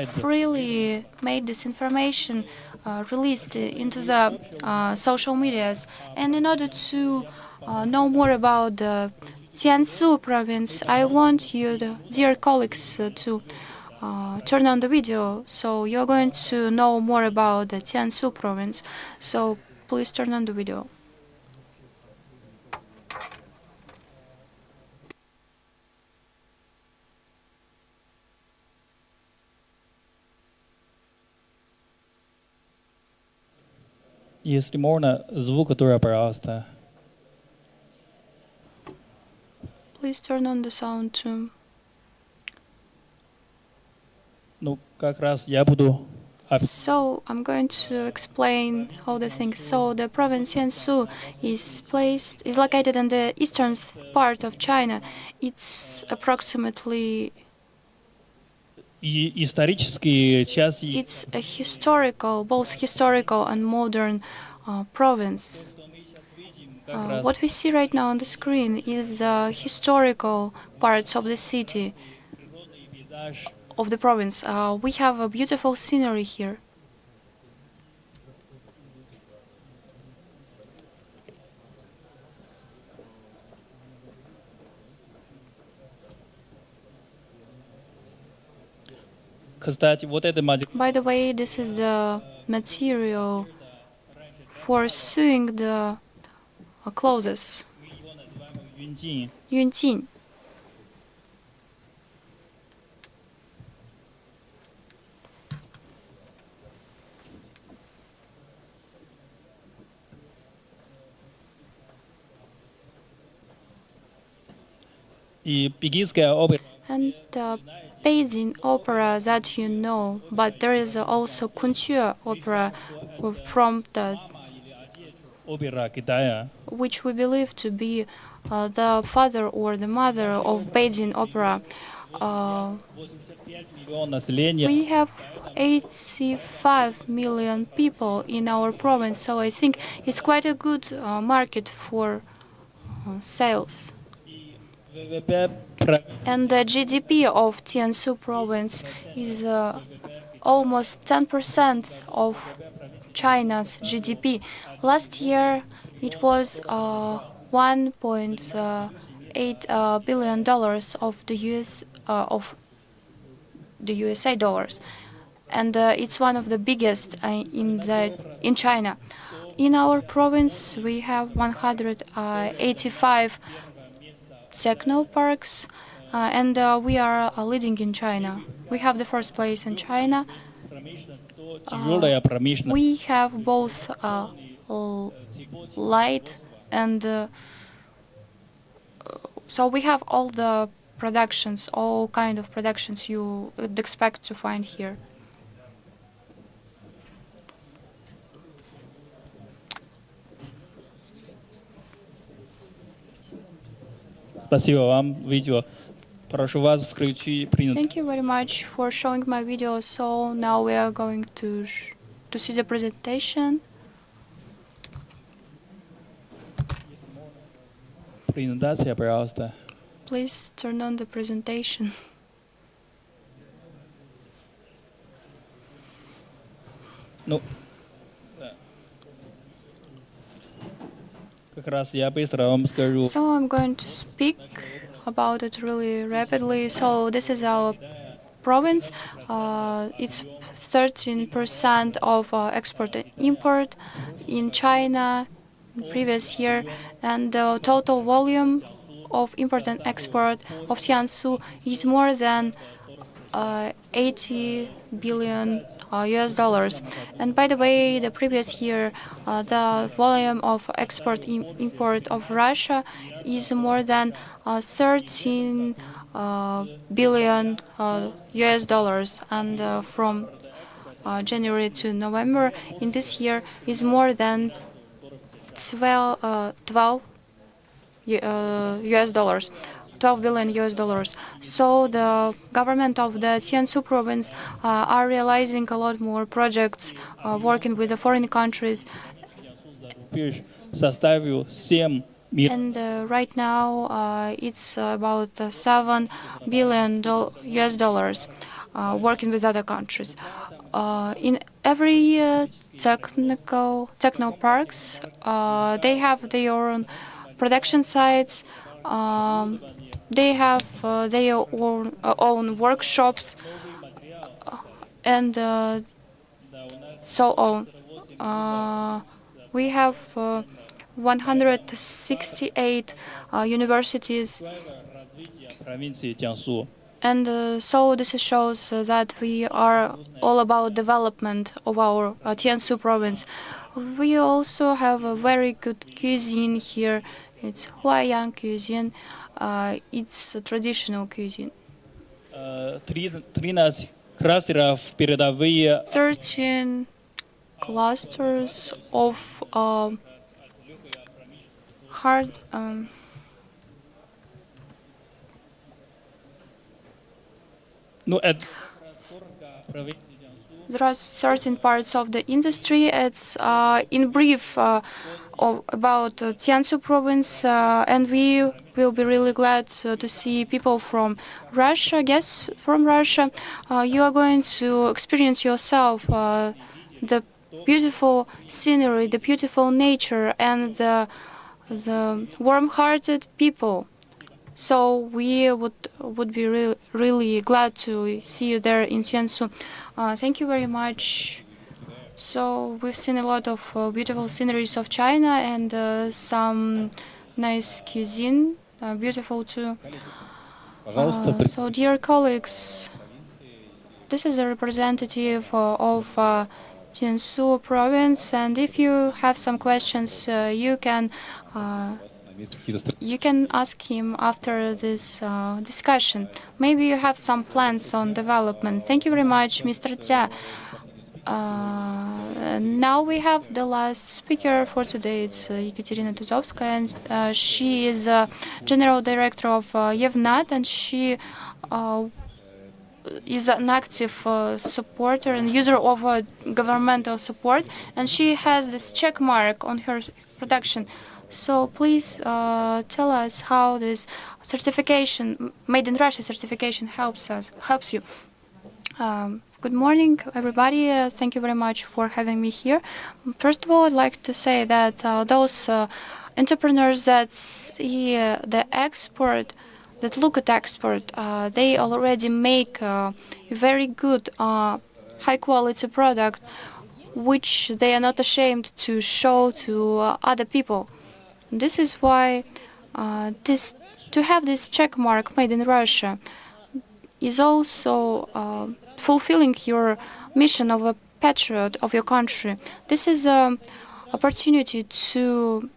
freely made this information released into the social medias, and in order to know more about the Jiangsu province, I want you, dear colleagues, to turn on the video, so you're going to know more about the Jiangsu province. So please turn on the video. Если можно, звук тоже, пожалуйста. Please turn on the sound too. Ну, как раз я буду. So I'm going to explain all the things. So the province Jiangsu is located in the eastern part of China. It's approximately. It's a historical, both historical and modern province. What we see right now on the screen is the historical parts of the city, of the province. We have a beautiful scenery here. By the way, this is the material for sewing the clothes. Yunjin. And Beijing opera that you know, but there is also Kunture opera from the which we believe to be the father or the mother of Beijing opera. We have 85 million people in our province, so I think it's quite a good market for sales. And the GDP of Jiangsu province is almost 10% of China's GDP. Last year, it was $1.8 billion of the USA dollars, and it's one of the biggest in China. In our province, we have 185 techno parks, and we are leading in China. We have the first place in China. We have both light and so we have all the productions, all kind of productions you would expect to find here. Спасибо вам, видео. Прошу вас включить принят. Thank you very much for showing my video. So now we are going to see the presentation. Презентация, пожалуйста. Please turn on the presentation. Ну, да. Как раз я быстро вам скажу. So I'm going to speak about it really rapidly. So this is our province. It's 13% of export and import in China previous year, and the total volume of import and export of Jiangsu is more than 80 billion US dollars. And by the way, the previous year, the volume of export import of Russia is more than 13 billion US dollars, and from January to November in this year is more than 12 US dollars. 12 billion US dollars. So the government of the Jiangsu province are realizing a lot more projects, working with the foreign countries. And right now it's about 7 billion US dollars, working with other countries. In every techno parks, they have their own production sites. They have their own workshops and so on. We have 168 universities. And so this shows that we are all about development of our Jiangsu province. We also have a very good cuisine here. It's Huaiyang cuisine. It's a traditional cuisine. 13 кластеров передовые. 13 clusters of hard. There are certain parts of the industry. It's in brief about Jiangsu province, and we will be really glad to see people from Russia, guests from Russia. You are going to experience yourself the beautiful scenery, the beautiful nature, and the warm-hearted people. So we would be really glad to see you there in Jiangsu. Thank you very much. So we've seen a lot of beautiful sceneries of China and some nice cuisine, beautiful too. So dear colleagues, this is a representative of Jiangsu province, and if you have some questions, you can ask him after this discussion. Maybe you have some plans on development. Thank you very much, Mr. Jia. Now we have the last speaker for today. It's Ekaterina Tuzovskaya, and she is General Director of Yevnat, and she is an active supporter and user of governmental support, and she has this check mark on her production. So please tell us how this certification, Made in Russia certification, helps you. Good morning, everybody. Thank you very much for having me here. First of all, I'd like to say that those entrepreneurs that see the export, that look at export, they already make a very good, high-quality product, which they are not ashamed to show to other people. This is why to have this check mark Made in Russia is also fulfilling your mission of a patriot of your country. This is an opportunity to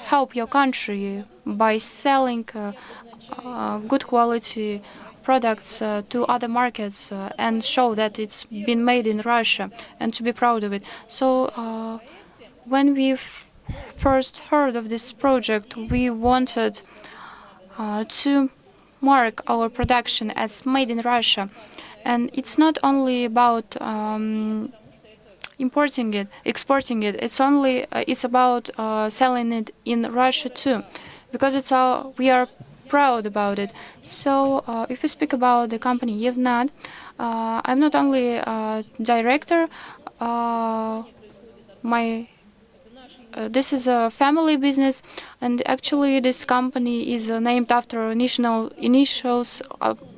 help your country by selling good quality products to other markets and show that it's been made in Russia and to be proud of it. So when we first heard of this project, we wanted to mark our production as made in Russia. And it's not only about importing it, exporting it. It's about selling it in Russia too, because we are proud about it. So if we speak about the company Yevnat, I'm not only a director. This is a family business, and actually this company is named after initials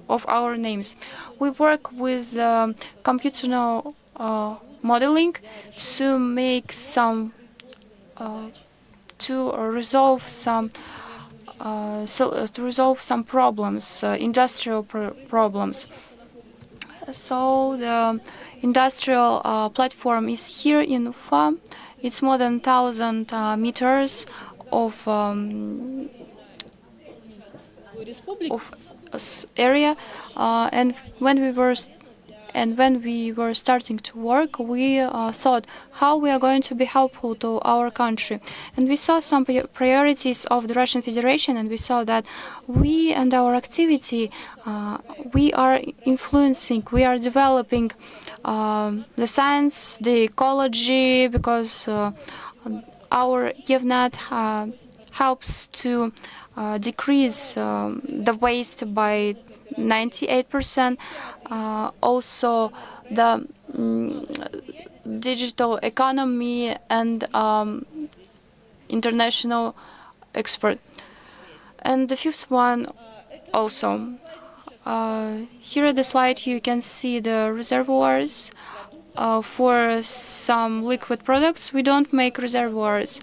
of our names. We work with computational modeling to make to resolve some problems, industrial problems. So the industrial platform is here in Ufa. It's more than 1,000 meters of area, and when we were starting to work, we thought how we are going to be helpful to our country, and we saw some priorities of the Russian Federation, and we saw that we and our activity, we are influencing, we are developing the science, the ecology, because our Yevnat helps to decrease the waste by 98%. Also, the digital economy and international export. And the fifth one also. Here at the slide you can see the reservoirs for some liquid products. We don't make reservoirs.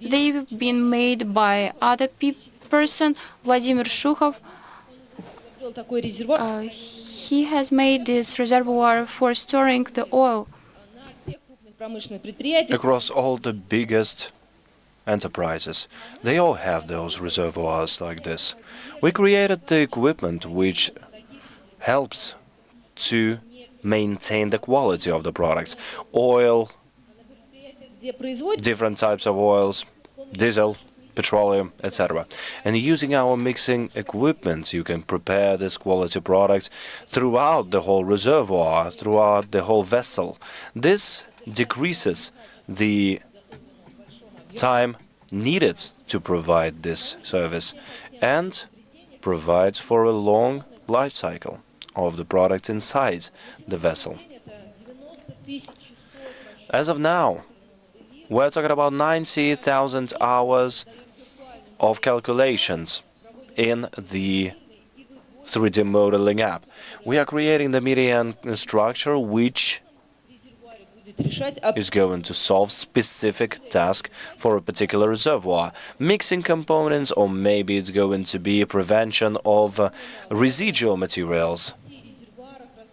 They've been made by other person, Vladimir Shukhov. He has made this reservoir for storing the oil. Across all the biggest enterprises, they all have those reservoirs like this. We created the equipment which helps to maintain the quality of the products. Oil, different types of oils, diesel, petroleum, etc. And using our mixing equipment, you can prepare this quality product throughout the whole reservoir, throughout the whole vessel. This decreases the time needed to provide this service and provides for a long life cycle of the product inside the vessel. As of now, we're talking about 90,000 hours of calculations in the 3D modeling app. We are creating the median structure which is going to solve specific task for a particular reservoir. Mixing components, or maybe it's going to be prevention of residual materials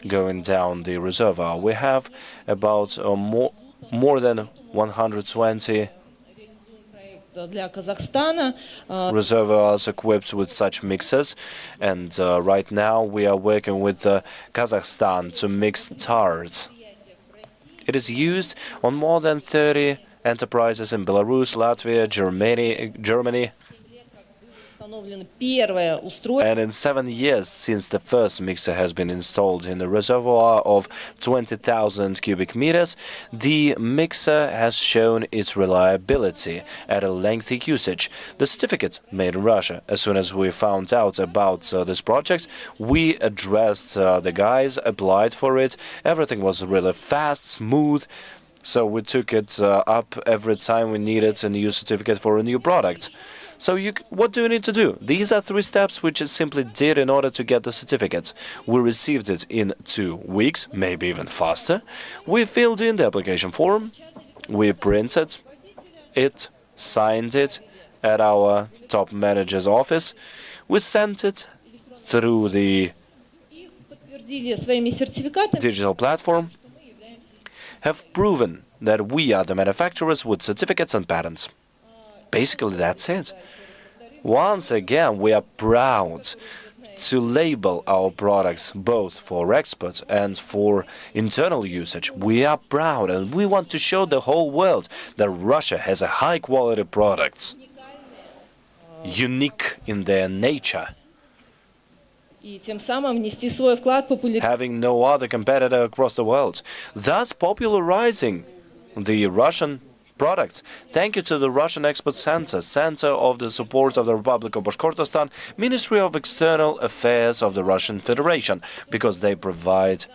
going down the reservoir. We have about more than 120 reservoirs equipped with such mixers, and right now we are working with Kazakhstan to mix tars. It is used on more than 30 enterprises in Belarus, Latvia, Germany. And in 7 years since the first mixer has been installed in a reservoir of 20,000 cubic meters, the mixer has shown its reliability at a lengthy usage. The certificate made in Russia. As soon as we found out about this project, we addressed the guys, applied for it. Everything was really fast, smooth. So we took it up every time we needed a new certificate for a new product. So what do you need to do? These are 3 steps which you simply did in order to get the certificate. We received it in 2 weeks, maybe even faster. We filled in the application form, we printed it, signed it at our top manager's office. We sent it through the digital platform, have proven that we are the manufacturers with certificates and patents. Basically, that's it. Once again, we are proud to label our products both for export and for internal usage. We are proud and we want to show the whole world that Russia has a high-quality products, unique in their nature, having no other competitor across the world, thus popularizing the Russian products. Thank you to the Russian Export Center, Center of the Support of the Republic of Bashkortostan, Ministry of External Affairs of the Russian Federation, because they provide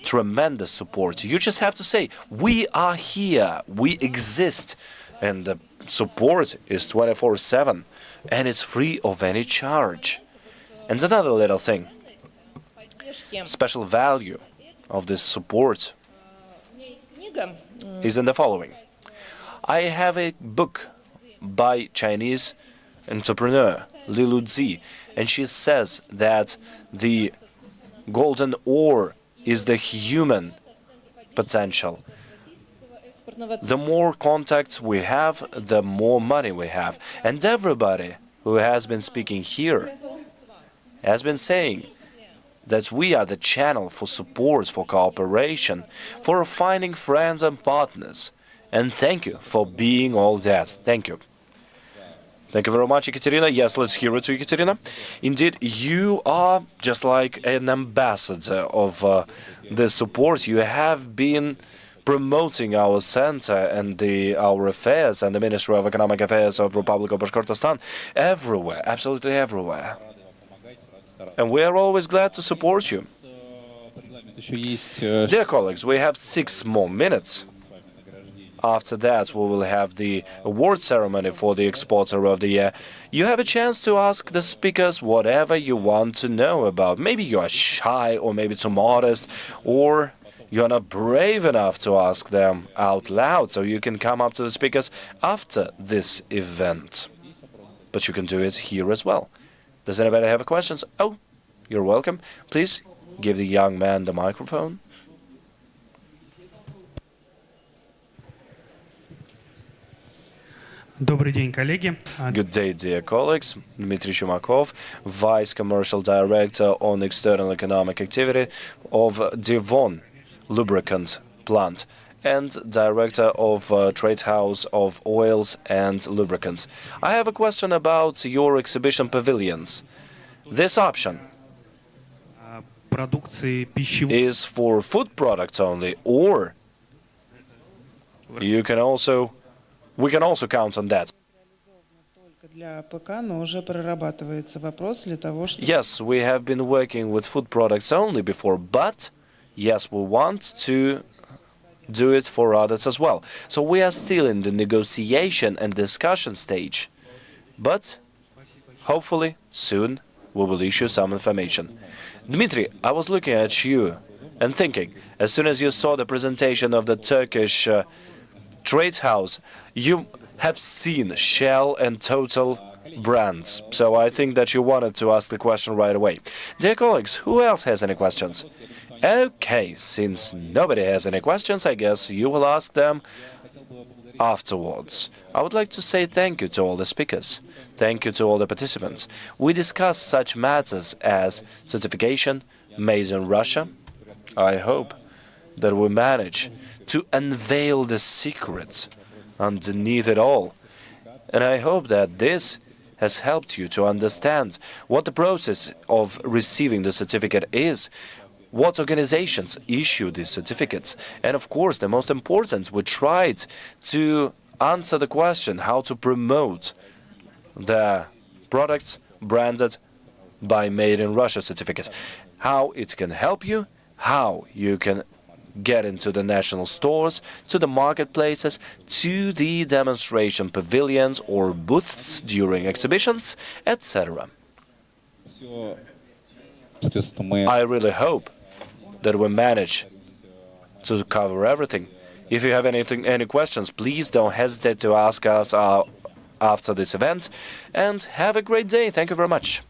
tremendous support. You just have to say, we are here, we exist, and the support is 24/7, and it's free of any charge. And another little thing, special value of this support is in the following. I have a book by Chinese entrepreneur Li Luzi, and she says that the golden ore is the human potential. The more contacts we have, the more money we have. And everybody who has been speaking here has been saying that we are the channel for support, for cooperation, for finding friends and partners. And thank you for being all that. Thank you. Thank you very much, Ekaterina. Yes, let's hear it to Ekaterina. Indeed, you are just like an ambassador of the support. You have been promoting our center and our affairs and the Ministry of Economic Affairs of Republic of Bashkortostan everywhere, absolutely everywhere. And we are always glad to support you. Dear colleagues, we have 6 more minutes. After that, we will have the award ceremony for the Exporter of the Year. You have a chance to ask the speakers whatever you want to know about. Maybe you are shy, or maybe too modest, or you are not brave enough to ask them out loud, so you can come up to the speakers after this event. But you can do it here as well. Does anybody have questions? Oh, you're welcome. Please give the young man the microphone. Good day, dear colleagues. Dmitry Shumakov, Vice Commercial Director on External Economic Activity of Devon Lubricant Plant and Director of Trade House of Oils and Lubricants. I have a question about your exhibition pavilions. This option is for food products only, or we can also count on that. Yes, we have been working with food products only before, but yes, we want to do it for others as well. So we are still in the negotiation and discussion stage, but hopefully soon we will issue some information. Dmitry, I was looking at you and thinking, as soon as you saw the presentation of the Turkish Trade House, you have seen Shell and Total brands, so I think that you wanted to ask the question right away. Dear colleagues, who else has any questions? Okay, since nobody has any questions, I guess you will ask them afterwards. I would like to say thank you to all the speakers. Thank you to all the participants. We discussed such matters as certification, made in Russia. I hope that we manage to unveil the secrets underneath it all. And I hope that this has helped you to understand what the process of receiving the certificate is, what organizations issue these certificates, and of course, the most important, we tried to answer the question how to promote the products branded by Made in Russia certificate, how it can help you, how you can get into the national stores, to the marketplaces, to the demonstration pavilions or booths during exhibitions, etc. I really hope that we manage to cover everything. If you have any questions, please don't hesitate to ask us after this event. And have a great day. Thank you very much.